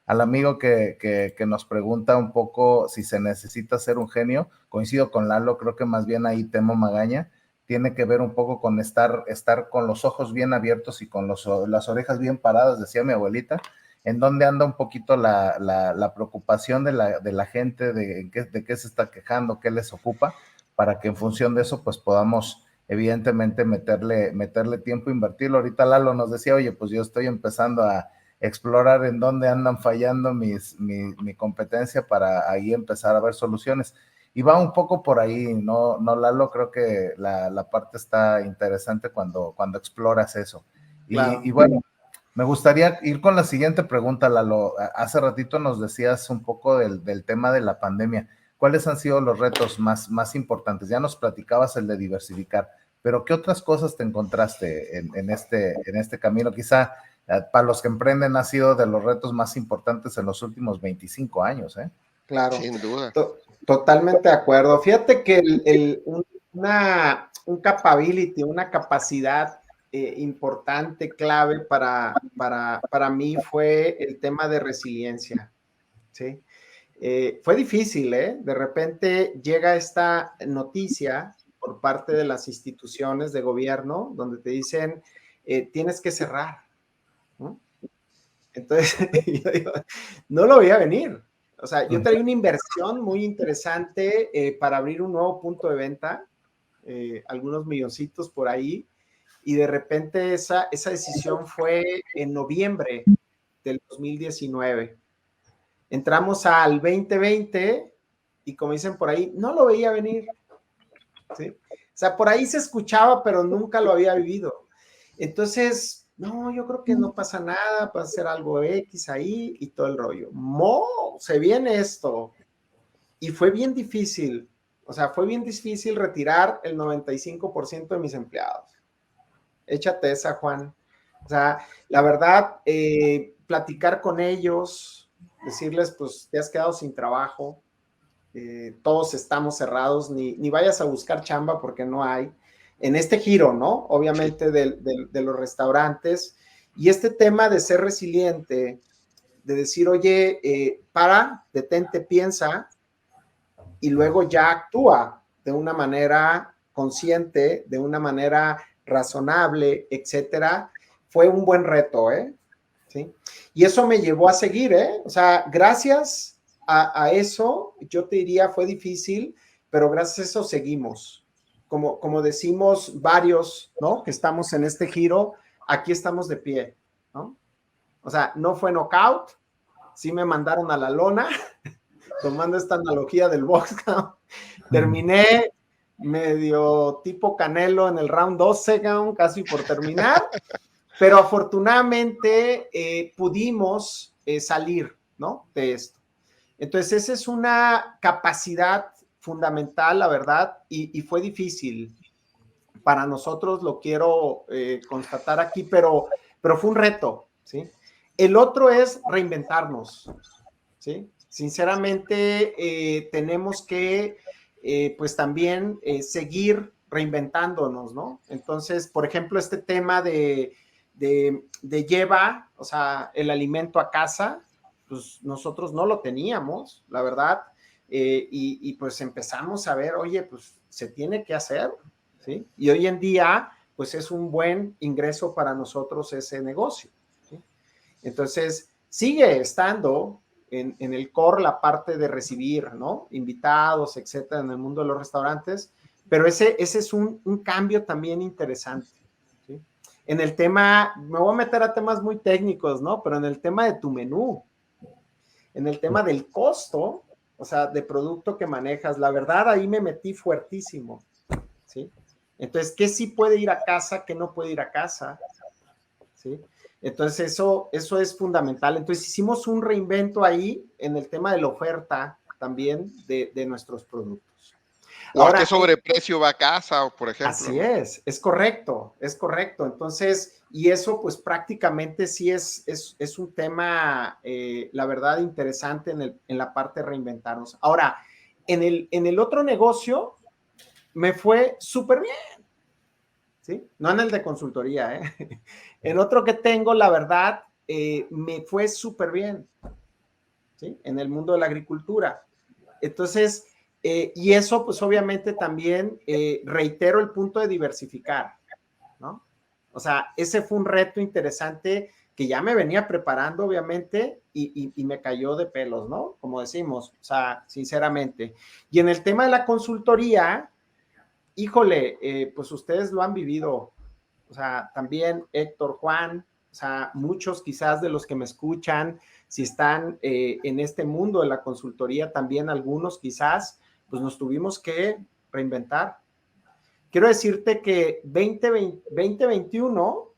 amigo que nos pregunta un poco si se necesita ser un genio, coincido con Lalo, creo que más bien ahí Temo Magaña tiene que ver un poco con estar con los ojos bien abiertos y con las orejas bien paradas, decía mi abuelita, en donde anda un poquito la preocupación de la gente, de qué se está quejando, qué les ocupa, para que en función de eso pues podamos evidentemente meterle tiempo, invertirlo. Ahorita Lalo nos decía, oye, pues yo estoy empezando a explorar en dónde andan fallando mi competencia para ahí empezar a ver soluciones. Y va un poco por ahí, ¿no, Lalo? Creo que la parte está interesante cuando exploras eso. Claro. Y bueno, me gustaría ir con la siguiente pregunta, Lalo. Hace ratito nos decías un poco del tema de la pandemia. ¿Cuáles han sido los retos más importantes? Ya nos platicabas el de diversificar, pero ¿qué otras cosas te encontraste en este camino? Quizá para los que emprenden ha sido de los retos más importantes en los últimos 25 años, ¿eh? Claro. Sin duda. Totalmente de acuerdo. Fíjate que un capability, una capacidad importante, clave para mí fue el tema de resiliencia, ¿sí? Fue difícil, ¿eh? De repente llega esta noticia por parte de las instituciones de gobierno donde te dicen, tienes que cerrar, ¿no? Entonces, yo digo, no lo veía venir. O sea, yo traía una inversión muy interesante para abrir un nuevo punto de venta, algunos milloncitos por ahí, y de repente esa decisión fue en noviembre del 2019. Entramos al 2020 y como dicen por ahí, no lo veía venir, ¿sí? O sea, por ahí se escuchaba, pero nunca lo había vivido. Entonces, no, yo creo que no pasa nada, va a ser algo X ahí y todo el rollo. Se viene esto. Y fue bien difícil, o sea, fue bien difícil retirar el 95% de mis empleados. Échate esa, Juan. O sea, la verdad, platicar con ellos, decirles, pues, te has quedado sin trabajo, todos estamos cerrados, ni vayas a buscar chamba porque no hay. En este giro, ¿no? Obviamente de los restaurantes. Y este tema de ser resiliente, de decir, oye, detente, piensa, y luego ya actúa de una manera consciente, de una manera razonable, etcétera, fue un buen reto, ¿eh? ¿Sí? Y eso me llevó a seguir, ¿eh? O sea, gracias a eso, yo te diría, fue difícil, pero gracias a eso seguimos. Como decimos varios, ¿no? Que estamos en este giro, aquí estamos de pie, ¿no? O sea, no fue knockout, sí me mandaron a la lona, tomando esta analogía del box, ¿no? Terminé medio tipo Canelo en el round 12, casi por terminar, pero afortunadamente pudimos salir, ¿no? De esto. Entonces, esa es una capacidad fundamental, la verdad, y fue difícil para nosotros, lo quiero constatar aquí, pero fue un reto, ¿sí? El otro es reinventarnos, ¿sí? Sinceramente, tenemos que, pues también seguir reinventándonos, ¿no? Entonces, por ejemplo, este tema de lleva, o sea, el alimento a casa, pues nosotros no lo teníamos, la verdad, y pues empezamos a ver, oye, pues se tiene que hacer, ¿sí? Y hoy en día, pues es un buen ingreso para nosotros ese negocio, ¿sí? Entonces, sigue estando en el core la parte de recibir, ¿no? Invitados, etcétera, en el mundo de los restaurantes, pero ese es un cambio también interesante, ¿sí? En el tema, me voy a meter a temas muy técnicos, ¿no? Pero en el tema de tu menú, en el tema del costo, o sea, de producto que manejas, la verdad ahí me metí fuertísimo, ¿sí? Entonces, ¿qué sí puede ir a casa, qué no puede ir a casa? ¿Sí? Entonces, eso es fundamental. Entonces, hicimos un reinvento ahí en el tema de la oferta también de nuestros productos. O ahora, a qué sobreprecio va a casa, por ejemplo. Así, ¿no? Es correcto, es correcto. Entonces, Y eso pues prácticamente sí es un tema, la verdad, interesante en la parte de reinventarnos. Ahora, en el otro negocio me fue súper bien, ¿sí? No en el de consultoría, ¿eh? En otro que tengo, la verdad, me fue súper bien, ¿sí? En el mundo de la agricultura. Entonces, y eso pues obviamente también reitero el punto de diversificar, ¿no? O sea, ese fue un reto interesante que ya me venía preparando, obviamente, y me cayó de pelos, ¿no? Como decimos, o sea, sinceramente. Y en el tema de la consultoría, híjole, pues ustedes lo han vivido, o sea, también Héctor, Juan, o sea, muchos quizás de los que me escuchan, si están en este mundo de la consultoría, también algunos quizás, pues nos tuvimos que reinventar. Quiero decirte que 2021,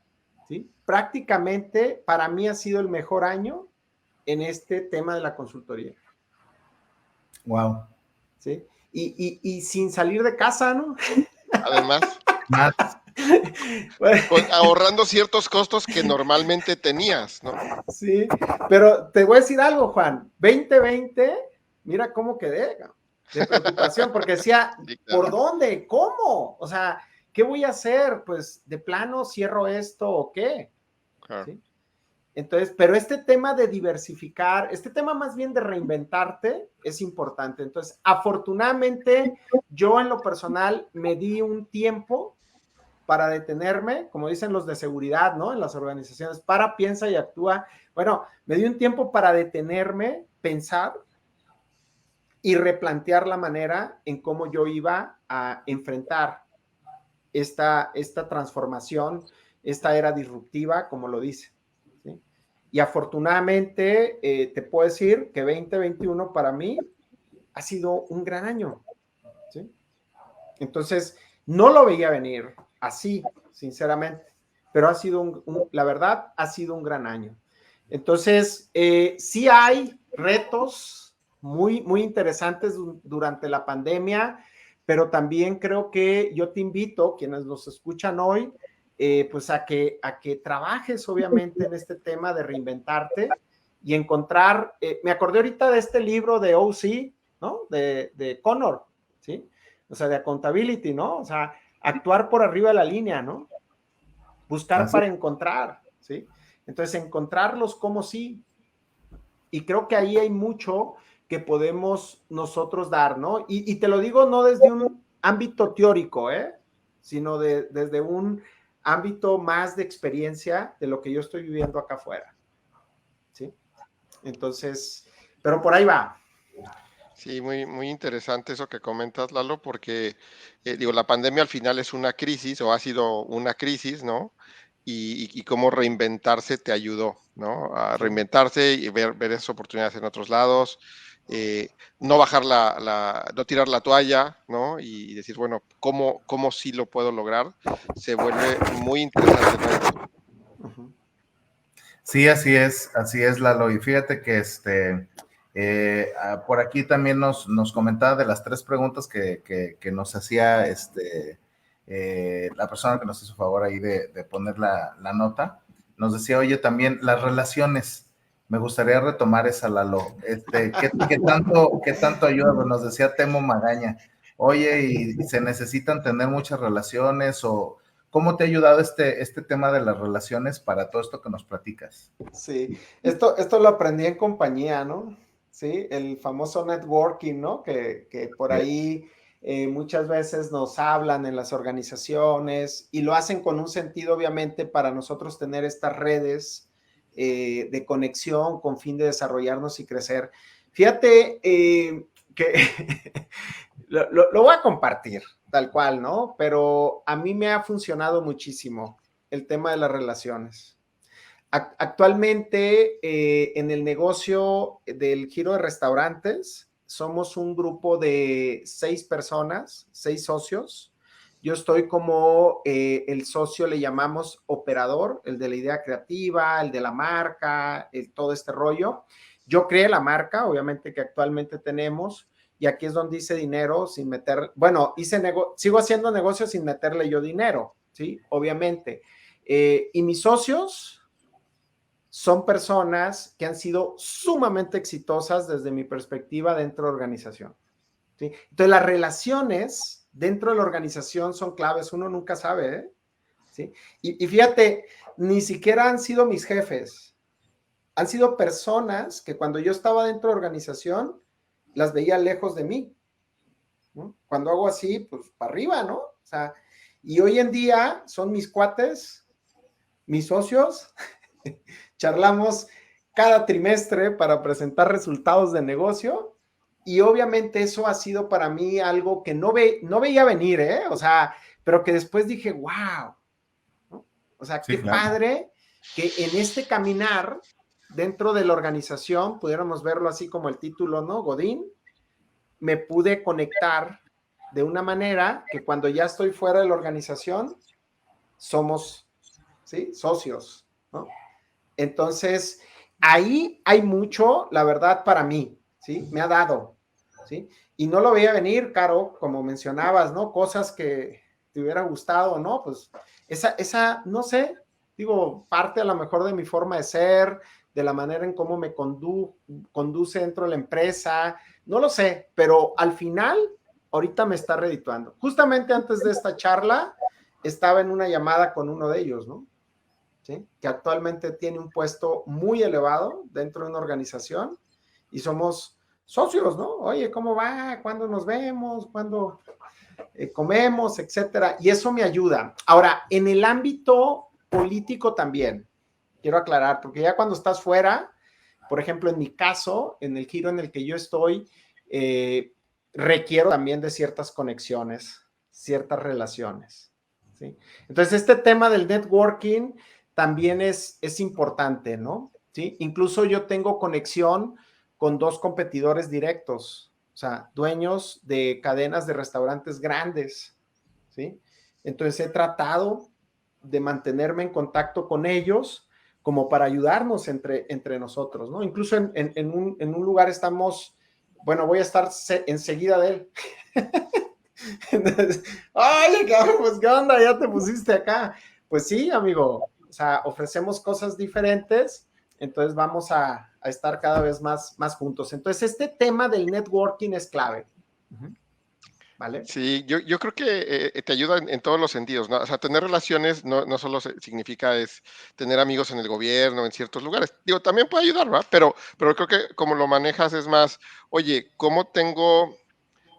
¿sí? Prácticamente para mí ha sido el mejor año en este tema de la consultoría. Wow. ¿Sí? Y sin salir de casa, ¿no? Además, Más. ahorrando ciertos costos que normalmente tenías, ¿no? Sí, pero te voy a decir algo, Juan. 2020, mira cómo quedé, de preocupación, porque decía, Sí, claro. ¿por dónde? ¿Cómo? O sea, ¿qué voy a hacer? Pues de plano cierro esto o qué. Claro. ¿Sí? Entonces, pero este tema de diversificar, este tema más bien de reinventarte es importante. Entonces, afortunadamente, yo en lo personal me di un tiempo para detenerme, como dicen los de seguridad, ¿no? En las organizaciones, para, piensa y actúa. Bueno, me di un tiempo para detenerme, pensar y replantear la manera en cómo yo iba a enfrentar esta transformación, esta era disruptiva, como lo dice. ¿Sí? Y afortunadamente te puedo decir que 2021 para mí ha sido un gran año. ¿Sí? Entonces, no lo veía venir así, sinceramente, pero ha sido la verdad, ha sido un gran año. Entonces, sí hay retos muy, muy interesantes durante la pandemia, pero también creo que yo te invito, quienes nos escuchan hoy, pues a que trabajes obviamente en este tema de reinventarte y encontrar, me acordé ahorita de este libro de OC, ¿no? De Connor, ¿sí? O sea, de accountability, ¿no? O sea, actuar por arriba de la línea, ¿no? Buscar Así. para encontrar, ¿sí? Entonces, encontrarlos como sí. Y creo que ahí hay mucho que podemos nosotros dar, ¿no? Y te lo digo no desde un ámbito teórico, sino desde un ámbito más de experiencia de lo que yo estoy viviendo acá afuera, ¿sí? Entonces, pero por ahí va. Sí, muy, muy interesante eso que comentas, Lalo, porque digo, la pandemia al final es una crisis o ha sido una crisis, ¿no? Y cómo reinventarse te ayudó, ¿no? A reinventarse y ver esas oportunidades en otros lados, no bajar no tirar la toalla, ¿no? Y decir, bueno, ¿cómo sí lo puedo lograr? Se vuelve muy interesante todo esto. Uh-huh. Sí, así es, Lalo. Y fíjate que por aquí también nos comentaba de las 3 preguntas que nos hacía la persona que nos hizo favor ahí de poner la nota. Nos decía, oye, también las relaciones. Me gustaría retomar esa, Lalo. ¿Qué tanto ayuda? Pues nos decía Temo Magaña. Oye, ¿y se necesitan tener muchas relaciones o cómo te ha ayudado este tema de las relaciones para todo esto que nos platicas? Sí, esto lo aprendí en compañía, ¿no? Sí, el famoso networking, ¿no? Que por ahí muchas veces nos hablan en las organizaciones y lo hacen con un sentido, obviamente, para nosotros tener estas redes de conexión con fin de desarrollarnos y crecer. Fíjate que lo voy a compartir, tal cual, ¿no? Pero a mí me ha funcionado muchísimo el tema de las relaciones. Actualmente, en el negocio del giro de restaurantes, somos un grupo de 6 personas, 6 socios. Yo estoy como el socio, le llamamos operador, el de la idea creativa, el de la marca, todo este rollo. Yo creé la marca, obviamente, que actualmente tenemos, y aquí es donde hice dinero sin meter, bueno, sigo haciendo negocios sin meterle yo dinero, ¿sí? Obviamente. Y mis socios son personas que han sido sumamente exitosas desde mi perspectiva dentro de la organización, ¿sí? Entonces, las relaciones dentro de la organización son claves, uno nunca sabe, ¿eh? ¿Sí? Y fíjate, ni siquiera han sido mis jefes, han sido personas que cuando yo estaba dentro de la organización, las veía lejos de mí, ¿no? Cuando hago así, pues para arriba, ¿no? O sea, y hoy en día son mis cuates, mis socios, charlamos cada trimestre para presentar resultados de negocio y obviamente eso ha sido para mí algo que no veía venir, ¿eh? O sea, pero que después dije, wow, ¿no? O sea, sí, qué claro. Padre que en este caminar dentro de la organización, pudiéramos verlo así como el título, ¿no? Godín, me pude conectar de una manera que cuando ya estoy fuera de la organización, somos, ¿sí? Socios, ¿no? Entonces, ahí hay mucho, la verdad, para mí, ¿sí? Me ha dado, ¿sí? Y no lo veía venir, Caro, como mencionabas, ¿no? Cosas que te hubiera gustado, ¿no? Pues esa, no sé, digo, parte a lo mejor de mi forma de ser, de la manera en cómo me conduce dentro de la empresa, no lo sé, pero al final, ahorita me está redituando. Justamente antes de esta charla, estaba en una llamada con uno de ellos, ¿no? ¿Sí? Que actualmente tiene un puesto muy elevado dentro de una organización y somos socios, ¿no? Oye, ¿cómo va? ¿Cuándo nos vemos? ¿Cuándo comemos? Etcétera. Y eso me ayuda. Ahora, en el ámbito político también, quiero aclarar, porque ya cuando estás fuera, por ejemplo, en mi caso, en el giro en el que yo estoy, requiero también de ciertas conexiones, ciertas relaciones, ¿sí? Entonces, este tema del networking también es importante, ¿no? ¿Sí? Incluso yo tengo conexión con 2 competidores directos, o sea, dueños de cadenas de restaurantes grandes, ¿sí? Entonces he tratado de mantenerme en contacto con ellos como para ayudarnos entre nosotros, ¿no? Incluso en un lugar estamos, bueno, voy a estar enseguida de él. Entonces, oye, pues, ¿qué onda? Ya te pusiste acá. Pues sí, amigo. O sea, ofrecemos cosas diferentes, entonces vamos a estar cada vez más juntos. Entonces, este tema del networking es clave. ¿Vale? Sí, yo creo que te ayuda en todos los sentidos, ¿no? O sea, tener relaciones no solo significa es tener amigos en el gobierno, en ciertos lugares. Digo, también puede ayudar, ¿verdad? Pero creo que como lo manejas es más, oye, ¿cómo tengo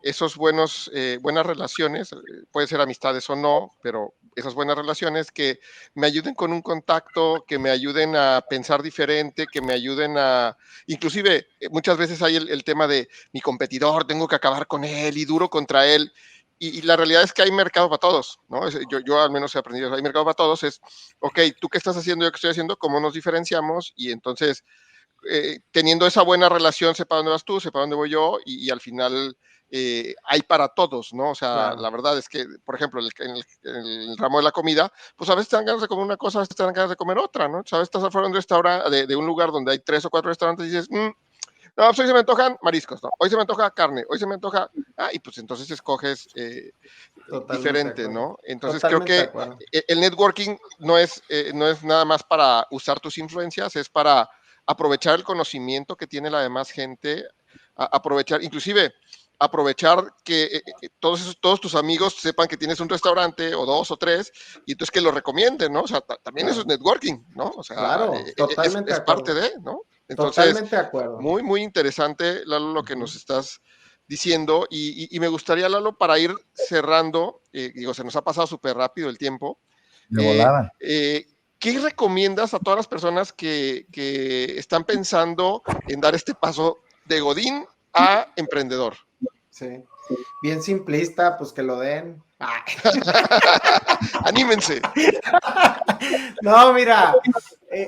esos buenas relaciones? Puede ser amistades o no, pero esas buenas relaciones que me ayuden con un contacto, que me ayuden a pensar diferente, que me ayuden a, inclusive muchas veces hay el tema de mi competidor, tengo que acabar con él y duro contra él. Y la realidad es que hay mercado para todos, ¿no? Yo al menos he aprendido, hay mercado para todos, es, ok, ¿tú qué estás haciendo? ¿Yo qué estoy haciendo? ¿Cómo nos diferenciamos? Y entonces, teniendo esa buena relación, sepa dónde vas tú, sepa dónde voy yo, y al final hay para todos, ¿no? O sea, claro. La verdad es que, por ejemplo, en el ramo de la comida, pues a veces te dan ganas de comer una cosa, a veces te dan ganas de comer otra, ¿no? Sabes, estás afuera de un restaurante, de un lugar donde hay 3 o 4 restaurantes y dices, no, pues hoy se me antojan mariscos, ¿no? Hoy se me antoja carne, hoy se me antoja, y pues entonces escoges diferente, ¿no? Entonces totalmente creo que el networking no es nada más para usar tus influencias, es para aprovechar el conocimiento que tiene la demás gente, aprovechar, inclusive aprovechar que todos tus amigos sepan que tienes un restaurante o 2 o 3 y entonces que lo recomienden, ¿no? O sea, también claro. Eso es networking, ¿no? O sea, claro, totalmente es parte de, ¿no? Entonces, totalmente de acuerdo. Muy, muy interesante, Lalo, lo que nos estás diciendo y me gustaría, Lalo, para ir cerrando, digo, se nos ha pasado súper rápido el tiempo. De volada. ¿Qué recomiendas a todas las personas que están pensando en dar este paso de Godín a emprendedor? Sí, bien simplista, pues que lo den. Anímense. No, mira,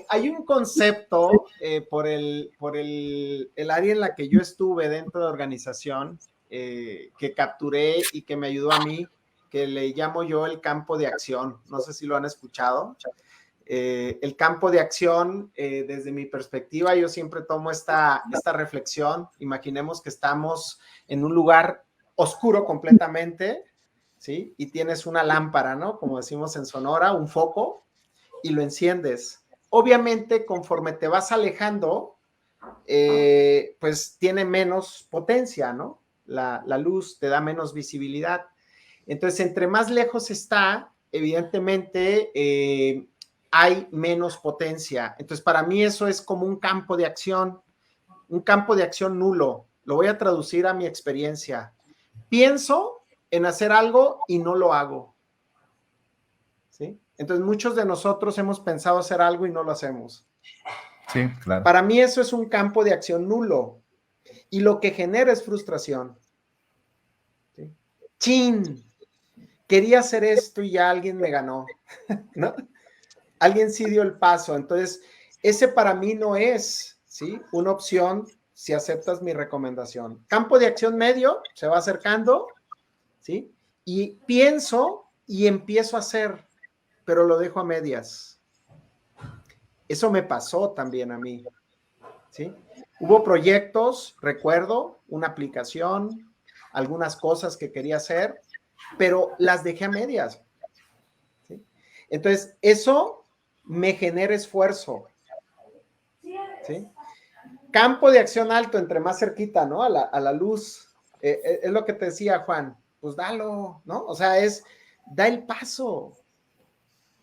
hay un concepto por el área en la que yo estuve dentro de la organización que capturé y que me ayudó a mí, que le llamo yo el campo de acción. No sé si lo han escuchado. El campo de acción, desde mi perspectiva, yo siempre tomo esta reflexión. Imaginemos que estamos en un lugar oscuro completamente, ¿sí? Y tienes una lámpara, ¿no? Como decimos en Sonora, un foco, y lo enciendes. Obviamente, conforme te vas alejando, pues tiene menos potencia, ¿no? La luz te da menos visibilidad. Entonces, entre más lejos está, evidentemente hay menos potencia. Entonces, para mí eso es como un campo de acción nulo. Lo voy a traducir a mi experiencia. Pienso en hacer algo y no lo hago. ¿Sí? Entonces, muchos de nosotros hemos pensado hacer algo y no lo hacemos. Sí, claro. Para mí eso es un campo de acción nulo. Y lo que genera es frustración. ¿Sí? ¡Chin! Quería hacer esto y ya alguien me ganó, ¿no? Alguien sí dio el paso. Entonces, ese para mí no es, ¿sí? Una opción si aceptas mi recomendación. Campo de acción medio, se va acercando, ¿sí? Y pienso y empiezo a hacer, pero lo dejo a medias. Eso me pasó también a mí, ¿sí? Hubo proyectos, recuerdo, una aplicación, algunas cosas que quería hacer, pero las dejé a medias. ¿Sí? Entonces, eso me genera esfuerzo. ¿Sí? Campo de acción alto, entre más cerquita, ¿no? A la luz. Es lo que te decía, Juan. Pues dalo, ¿no? O sea, da el paso.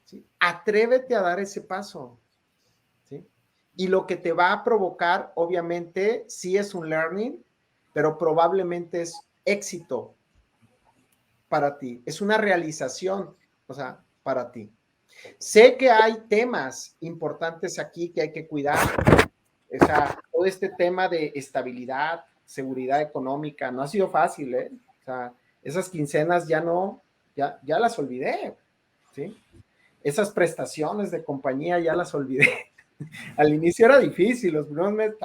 ¿Sí? Atrévete a dar ese paso. ¿Sí? Y lo que te va a provocar, obviamente, sí es un learning, pero probablemente es éxito para ti, es una realización, o sea, para ti. Sé que hay temas importantes aquí que hay que cuidar, o sea, todo este tema de estabilidad, seguridad económica, no ha sido fácil, ¿eh? O sea, esas quincenas ya no, ya las olvidé, ¿sí? Esas prestaciones de compañía ya las olvidé. Al inicio era difícil, los primeros meses,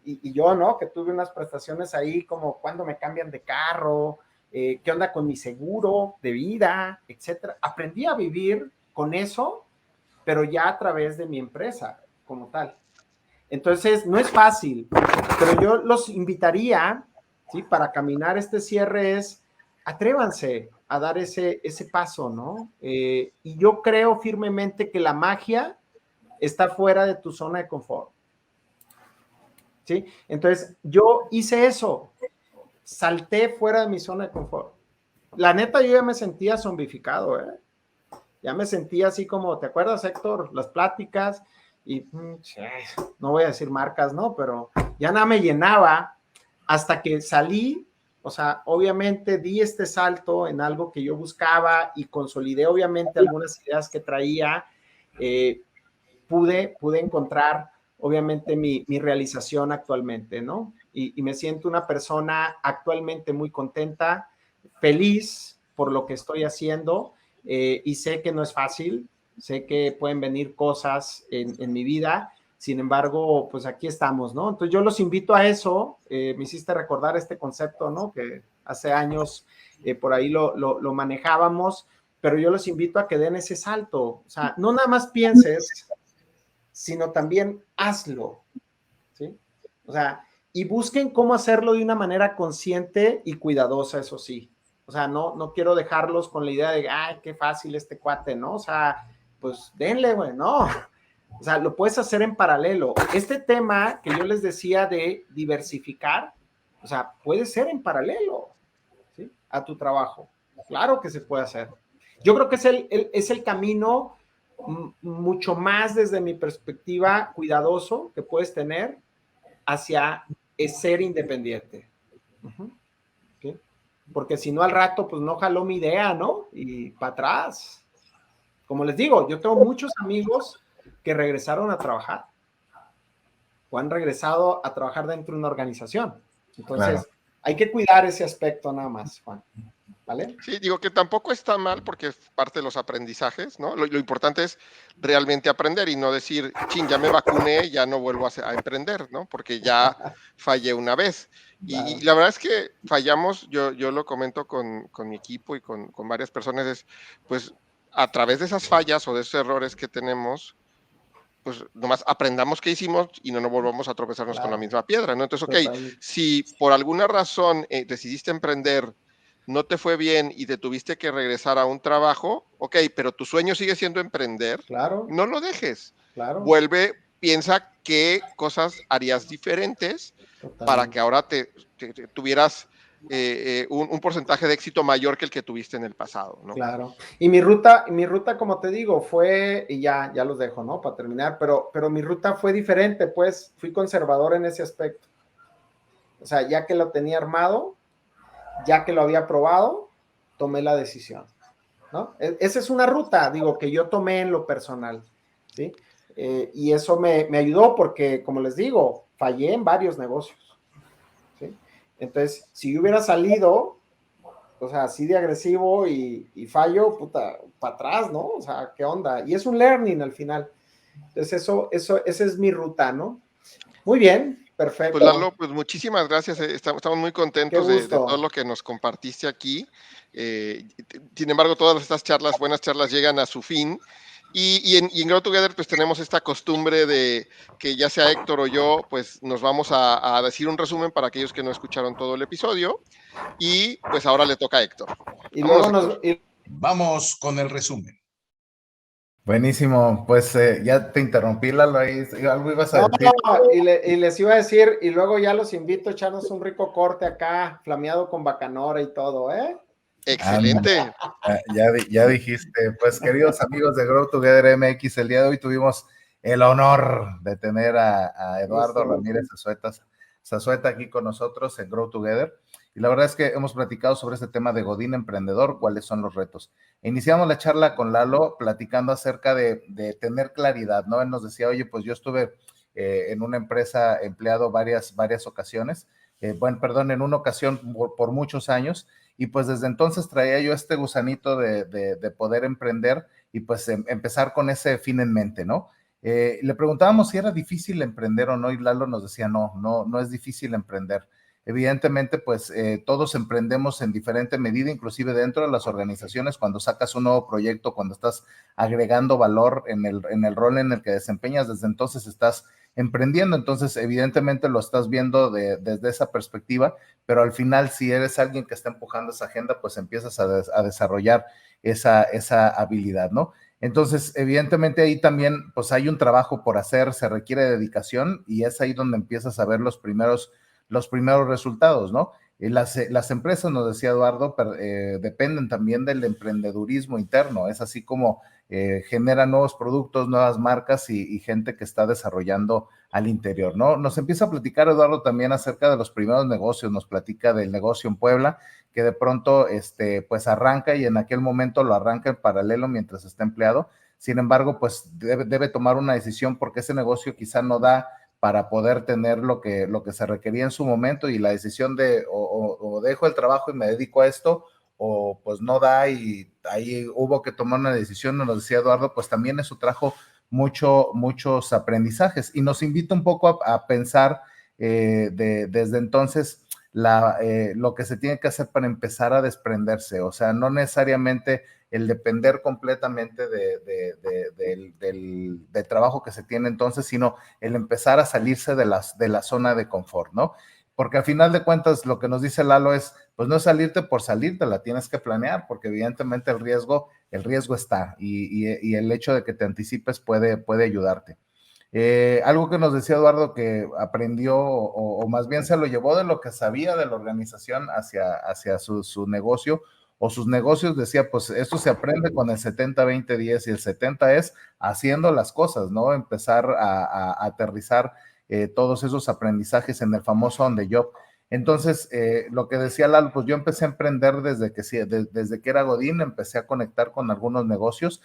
y yo, ¿no? Que tuve unas prestaciones ahí como cuando me cambian de carro, qué onda con mi seguro de vida, etcétera. Aprendí a vivir con eso, pero ya a través de mi empresa como tal. Entonces, no es fácil, pero yo los invitaría, ¿sí? Para caminar este cierre es, atrévanse a dar ese paso, ¿no? Y yo creo firmemente que la magia está fuera de tu zona de confort. ¿Sí? Entonces, yo hice eso, salté fuera de mi zona de confort. La neta, yo ya me sentía zombificado, ¿eh? Ya me sentía así como, ¿te acuerdas, Héctor? Las pláticas y no voy a decir marcas, ¿no? Pero ya nada me llenaba hasta que salí, o sea, obviamente di este salto en algo que yo buscaba y consolidé obviamente algunas ideas que traía, pude encontrar obviamente mi realización actualmente, ¿no? Y me siento una persona actualmente muy contenta, feliz por lo que estoy haciendo, y sé que no es fácil, sé que pueden venir cosas en mi vida, sin embargo, pues aquí estamos, ¿no? Entonces yo los invito a eso, me hiciste recordar este concepto, ¿no? Que hace años por ahí lo manejábamos, pero yo los invito a que den ese salto, o sea, no nada más pienses, sino también hazlo, ¿sí? O sea, y busquen cómo hacerlo de una manera consciente y cuidadosa, eso sí. O sea, no quiero dejarlos con la idea de, ay, qué fácil este cuate, ¿no? O sea, pues denle, güey, no. O sea, lo puedes hacer en paralelo. Este tema que yo les decía de diversificar, o sea, puede ser en paralelo, ¿sí? A tu trabajo. Claro que se puede hacer. Yo creo que es el camino mucho más desde mi perspectiva cuidadoso que puedes tener hacia ser independiente. ¿Okay? Porque si no al rato, pues no jaló mi idea, ¿no? Y para atrás. Como les digo, yo tengo muchos amigos que regresaron a trabajar o han regresado a trabajar dentro de una organización. Entonces, hay que cuidar ese aspecto nada más, Juan. ¿Vale? Sí, digo que tampoco está mal porque es parte de los aprendizajes, ¿no? Lo importante es realmente aprender y no decir, chin, ya me vacuné, ya no vuelvo a emprender, ¿no? Porque ya fallé una vez. Claro. Y la verdad es que fallamos, yo lo comento con mi equipo y con varias personas, es pues a través de esas fallas o de esos errores que tenemos, pues nomás aprendamos qué hicimos y no nos volvamos a tropezarnos con la misma piedra, ¿no? Entonces, ok, si por alguna razón decidiste emprender, no te fue bien y te tuviste que regresar a un trabajo, ok, pero tu sueño sigue siendo emprender, Claro, no lo dejes. claro, Vuelve, piensa qué cosas harías diferentes para totalmente. que ahora tuvieras un porcentaje de éxito mayor que el que tuviste en el pasado, ¿no? Claro. Y mi ruta, como te digo, fue, y ya los dejo, ¿no? Para terminar, pero mi ruta fue diferente, pues fui conservador en ese aspecto. O sea, ya que lo tenía armado, ya que lo había probado, tomé la decisión, ¿no? Esa es una ruta, digo, que yo tomé en lo personal, ¿sí? Y eso me ayudó porque, como les digo, fallé en varios negocios, ¿sí? Entonces, si yo hubiera salido, o sea, así de agresivo y fallo, puta, para atrás, ¿no? O sea, ¿qué onda? Y es un learning al final. Entonces, esa es mi ruta, ¿no? Muy bien, Pues Lalo, perfecto. pues muchísimas gracias. Estamos muy Qué contentos de todo gusto. lo que nos compartiste aquí. Sin embargo, todas estas charlas, buenas charlas, llegan a su fin. Y en Grow Together, pues tenemos esta costumbre de que ya sea Héctor o yo, pues nos vamos a decir un resumen para aquellos que no escucharon todo el episodio. Y pues ahora le toca a Héctor. Y luego Vámonos, Héctor. Vamos con el resumen. Buenísimo, pues ya te interrumpí, Lalo, ahí algo ibas a no, decir. y les iba a decir, y luego ya los invito a echarnos un rico corte acá, flameado con bacanora y todo, ¿eh? Excelente. Ya dijiste, pues queridos amigos de Grow Together MX, el día de hoy tuvimos el honor de tener a Eduardo Gusto. Ramírez Zazueta aquí con nosotros en Grow Together. Y la verdad es que hemos platicado sobre este tema de Godín Emprendedor, cuáles son los retos. Iniciamos la charla con Lalo platicando acerca de tener claridad, ¿no? Él nos decía, oye, pues yo estuve en una empresa empleado varias ocasiones, en una ocasión por muchos años, y pues desde entonces traía yo este gusanito de poder emprender y pues empezar con ese fin en mente, ¿no? Le preguntábamos si era difícil emprender o no y Lalo nos decía, no es difícil emprender. Evidentemente, pues todos emprendemos en diferente medida, inclusive dentro de las organizaciones, cuando sacas un nuevo proyecto, cuando estás agregando valor en el rol en el que desempeñas, desde entonces estás emprendiendo, entonces evidentemente lo estás viendo desde esa perspectiva, pero al final si eres alguien que está empujando esa agenda, pues empiezas a desarrollar esa habilidad, ¿no? Entonces, evidentemente ahí también, pues hay un trabajo por hacer, se requiere dedicación y es ahí donde empiezas a ver los primeros resultados, ¿no? Las empresas, nos decía Eduardo, dependen también del emprendedurismo interno, es así como generan nuevos productos, nuevas marcas y gente que está desarrollando al interior, ¿no? Nos empieza a platicar Eduardo también acerca de los primeros negocios, nos platica del negocio en Puebla, que de pronto, pues arranca y en aquel momento lo arranca en paralelo mientras está empleado, sin embargo, pues debe tomar una decisión porque ese negocio quizá no da para poder tener lo que se requería en su momento y la decisión de o dejo el trabajo y me dedico a esto o pues no da y ahí hubo que tomar una decisión, nos decía Eduardo, pues también eso trajo muchos aprendizajes y nos invita un poco a pensar desde entonces lo que se tiene que hacer para empezar a desprenderse, o sea, no necesariamente el depender completamente del trabajo que se tiene entonces, sino el empezar a salirse de la zona de confort, ¿no? Porque al final de cuentas lo que nos dice Lalo es, pues no es salirte por salirte, la tienes que planear, porque evidentemente el riesgo está y el hecho de que te anticipes puede ayudarte. Algo que nos decía Eduardo que aprendió o más bien se lo llevó de lo que sabía de la organización hacia su negocio o sus negocios, decía, pues esto se aprende con el 70-20-10 y el 70 es haciendo las cosas, ¿no? Empezar a aterrizar todos esos aprendizajes en el famoso on the job. Entonces, lo que decía Lalo, pues yo empecé a emprender desde que era Godín, empecé a conectar con algunos negocios,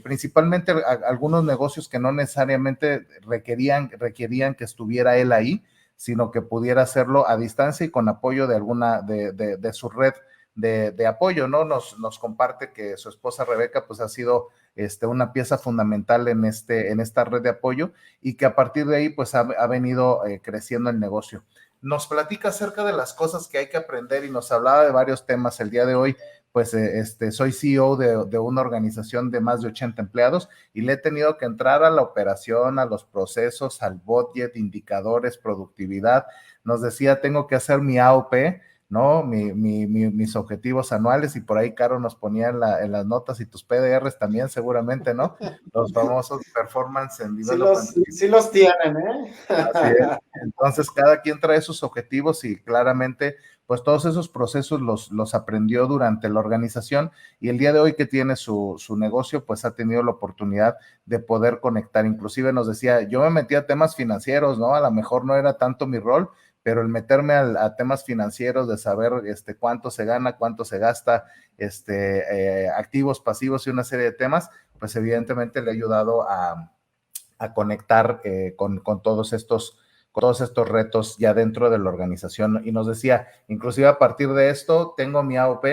principalmente algunos negocios que no necesariamente requerían que estuviera él ahí, sino que pudiera hacerlo a distancia y con apoyo de su red de apoyo, ¿no? Nos comparte que su esposa Rebeca, pues ha sido una pieza fundamental en esta red de apoyo y que a partir de ahí, pues ha venido creciendo el negocio. Nos platica acerca de las cosas que hay que aprender y nos hablaba de varios temas el día de hoy. Pues soy CEO de una organización de más de 80 empleados y le he tenido que entrar a la operación, a los procesos, al budget, indicadores, productividad. Nos decía, tengo que hacer mi AOP, ¿no? Mis objetivos anuales, y por ahí Caro nos ponía en las notas, y tus PDRs también seguramente, ¿no? Los famosos Performance and Development. Sí los tienen, ¿eh? Así es. Entonces, cada quien trae sus objetivos y claramente, pues todos esos procesos los aprendió durante la organización, y el día de hoy que tiene su negocio, pues ha tenido la oportunidad de poder conectar. Inclusive nos decía, yo me metí a temas financieros, ¿no? A lo mejor no era tanto mi rol, pero el meterme a temas financieros, de saber cuánto se gana, cuánto se gasta, activos, pasivos y una serie de temas, pues evidentemente le ha ayudado a conectar con todos estos retos ya dentro de la organización. Y nos decía, inclusive a partir de esto, tengo mi AOP,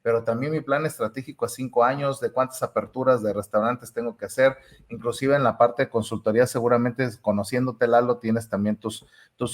pero también mi plan estratégico a 5 años, de cuántas aperturas de restaurantes tengo que hacer, inclusive en la parte de consultoría, seguramente conociéndote, Lalo, tienes también tus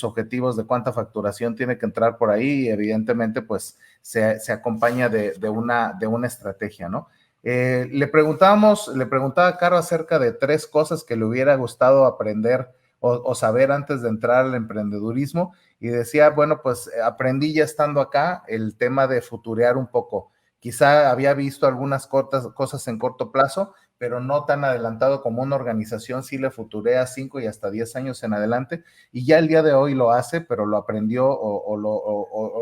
objetivos de cuánta facturación tiene que entrar por ahí, y evidentemente pues se acompaña de una estrategia, ¿no? Le preguntaba a Caro acerca de 3 cosas que le hubiera gustado aprender o saber antes de entrar al emprendedurismo, y decía, bueno, pues aprendí ya estando acá el tema de futurear un poco. Quizá había visto algunas cosas en corto plazo, pero no tan adelantado como una organización sí le futurea 5 y hasta 10 años en adelante, y ya el día de hoy lo hace, pero lo aprendió o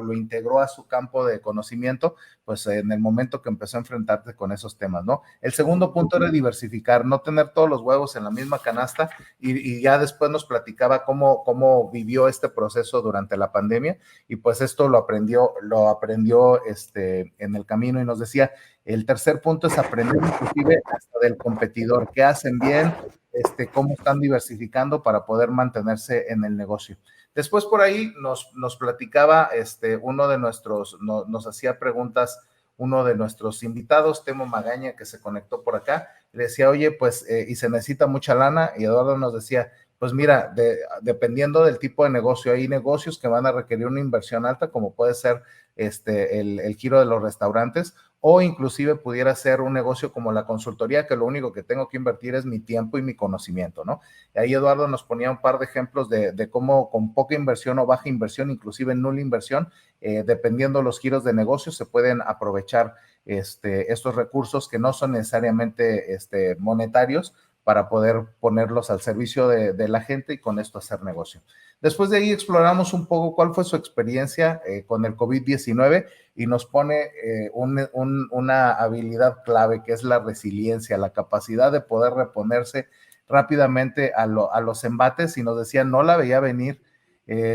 lo integró a su campo de conocimiento, pues en el momento que empezó a enfrentarse con esos temas, ¿no? El segundo punto era diversificar, no tener todos los huevos en la misma canasta, y ya después nos platicaba cómo vivió este proceso durante la pandemia, y pues esto lo aprendió en el camino, y nos decía, el tercer punto es aprender inclusive hasta del competidor, qué hacen bien, cómo están diversificando para poder mantenerse en el negocio. Después por ahí nos platicaba uno de nos hacía preguntas uno de nuestros invitados, Temo Magaña, que se conectó por acá, le decía, oye, pues, y se necesita mucha lana, y Eduardo nos decía, pues mira, dependiendo del tipo de negocio, hay negocios que van a requerir una inversión alta, como puede ser el giro de los restaurantes, o inclusive pudiera ser un negocio como la consultoría, que lo único que tengo que invertir es mi tiempo y mi conocimiento, ¿no? Y ahí Eduardo nos ponía un par de ejemplos de cómo con poca inversión o baja inversión, inclusive nula inversión, dependiendo los giros de negocio, se pueden aprovechar estos recursos que no son necesariamente monetarios, para poder ponerlos al servicio de la gente, y con esto hacer negocio. Después de ahí exploramos un poco cuál fue su experiencia con el COVID-19, y nos pone una habilidad clave, que es la resiliencia, la capacidad de poder reponerse rápidamente a los embates, y nos decía, no la veía venir.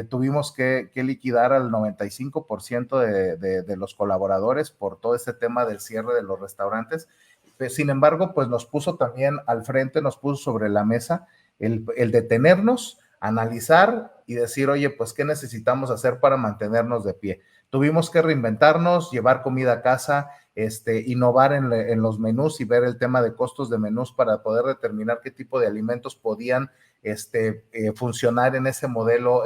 Tuvimos que liquidar al 95% de los colaboradores por todo este tema del cierre de los restaurantes. Sin embargo, pues nos puso también al frente, nos puso sobre la mesa el detenernos, analizar y decir, oye, pues, ¿qué necesitamos hacer para mantenernos de pie? Tuvimos que reinventarnos, llevar comida a casa, innovar en los menús y ver el tema de costos de menús para poder determinar qué tipo de alimentos podían funcionar en ese modelo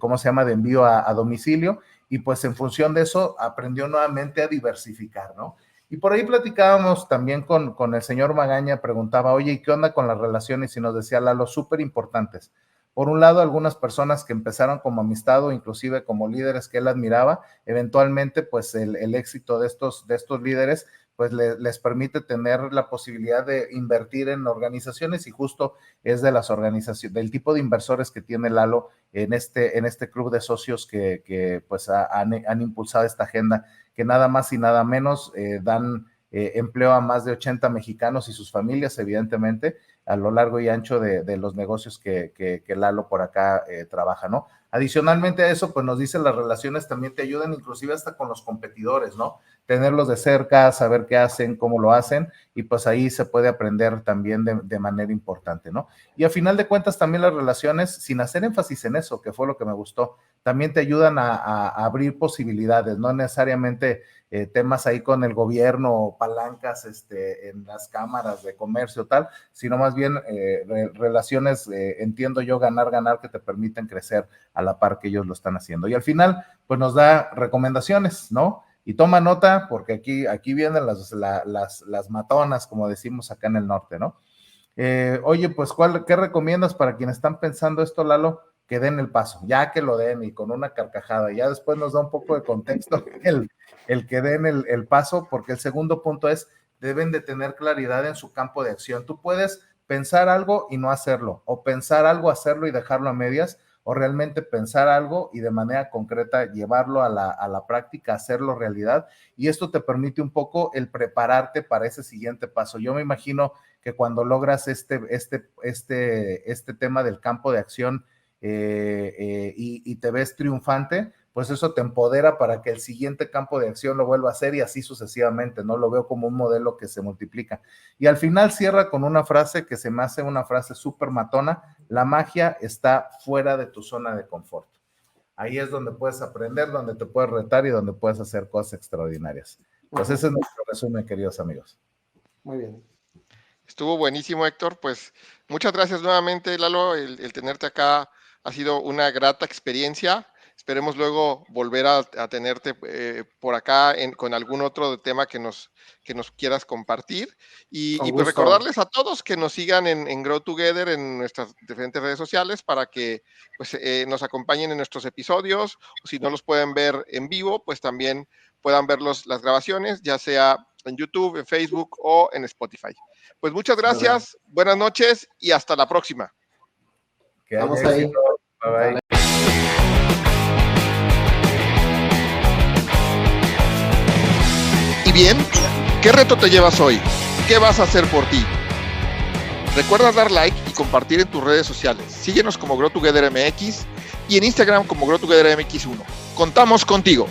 ¿cómo se llama? De envío a domicilio. Y pues en función de eso aprendió nuevamente a diversificar, ¿no? Y por ahí platicábamos también con el señor Magaña, preguntaba, oye, ¿y qué onda con las relaciones? Y nos decía, Lalo, súper importantes. Por un lado, algunas personas que empezaron como amistad o inclusive como líderes que él admiraba, eventualmente pues el éxito de estos líderes pues les permite tener la posibilidad de invertir en organizaciones, y justo es de las organizaciones, del tipo de inversores que tiene Lalo en este club de socios que pues han impulsado esta agenda, que nada más y nada menos dan empleo a más de 80 mexicanos y sus familias, evidentemente, a lo largo y ancho de los negocios que Lalo por acá trabaja, ¿no? Adicionalmente a eso, pues nos dice, las relaciones también te ayudan inclusive hasta con los competidores, ¿no? Tenerlos de cerca, saber qué hacen, cómo lo hacen, y pues ahí se puede aprender también de manera importante, ¿no? Y a final de cuentas también las relaciones, sin hacer énfasis en eso, que fue lo que me gustó, también te ayudan a abrir posibilidades, no necesariamente temas ahí con el gobierno o palancas en las cámaras de comercio tal, sino más bien relaciones, entiendo yo, ganar, que te permiten crecer a la par que ellos lo están haciendo. Y al final, pues nos da recomendaciones, ¿no? Y toma nota, porque aquí vienen las matonas, como decimos acá en el norte, ¿no? Oye, pues, ¿qué recomiendas para quienes están pensando esto, Lalo? que den el paso, ya que lo den y con una carcajada, ya después nos da un poco de contexto el que den el paso, porque el segundo punto es, deben de tener claridad en su campo de acción. Tú puedes pensar algo y no hacerlo, o pensar algo, hacerlo y dejarlo a medias, o realmente pensar algo y de manera concreta llevarlo a la práctica, hacerlo realidad, y esto te permite un poco el prepararte para ese siguiente paso. Yo me imagino que cuando logras este tema del campo de acción y te ves triunfante, pues eso te empodera para que el siguiente campo de acción lo vuelva a hacer y así sucesivamente, ¿no? Lo veo como un modelo que se multiplica. Y al final cierra con una frase que se me hace una frase súper matona: la magia está fuera de tu zona de confort. Ahí es donde puedes aprender, donde te puedes retar y donde puedes hacer cosas extraordinarias. Pues ese es nuestro resumen, queridos amigos. Muy bien. Estuvo buenísimo, Héctor. Pues muchas gracias nuevamente, Lalo. El tenerte acá ha sido una grata experiencia. Esperemos luego volver a tenerte por acá con algún otro tema que nos quieras compartir. Y pues recordarles a todos que nos sigan en Grow Together en nuestras diferentes redes sociales para que pues, nos acompañen en nuestros episodios. O si no los pueden ver en vivo, pues también puedan ver las grabaciones, ya sea en YouTube, en Facebook o en Spotify. Pues muchas gracias, buenas noches y hasta la próxima. Vamos ahí. Bye bye. Y bien, ¿qué reto te llevas hoy? ¿Qué vas a hacer por ti? Recuerda dar like y compartir en tus redes sociales. Síguenos como Grow Together MX y en Instagram como Grow Together MX1. Contamos contigo.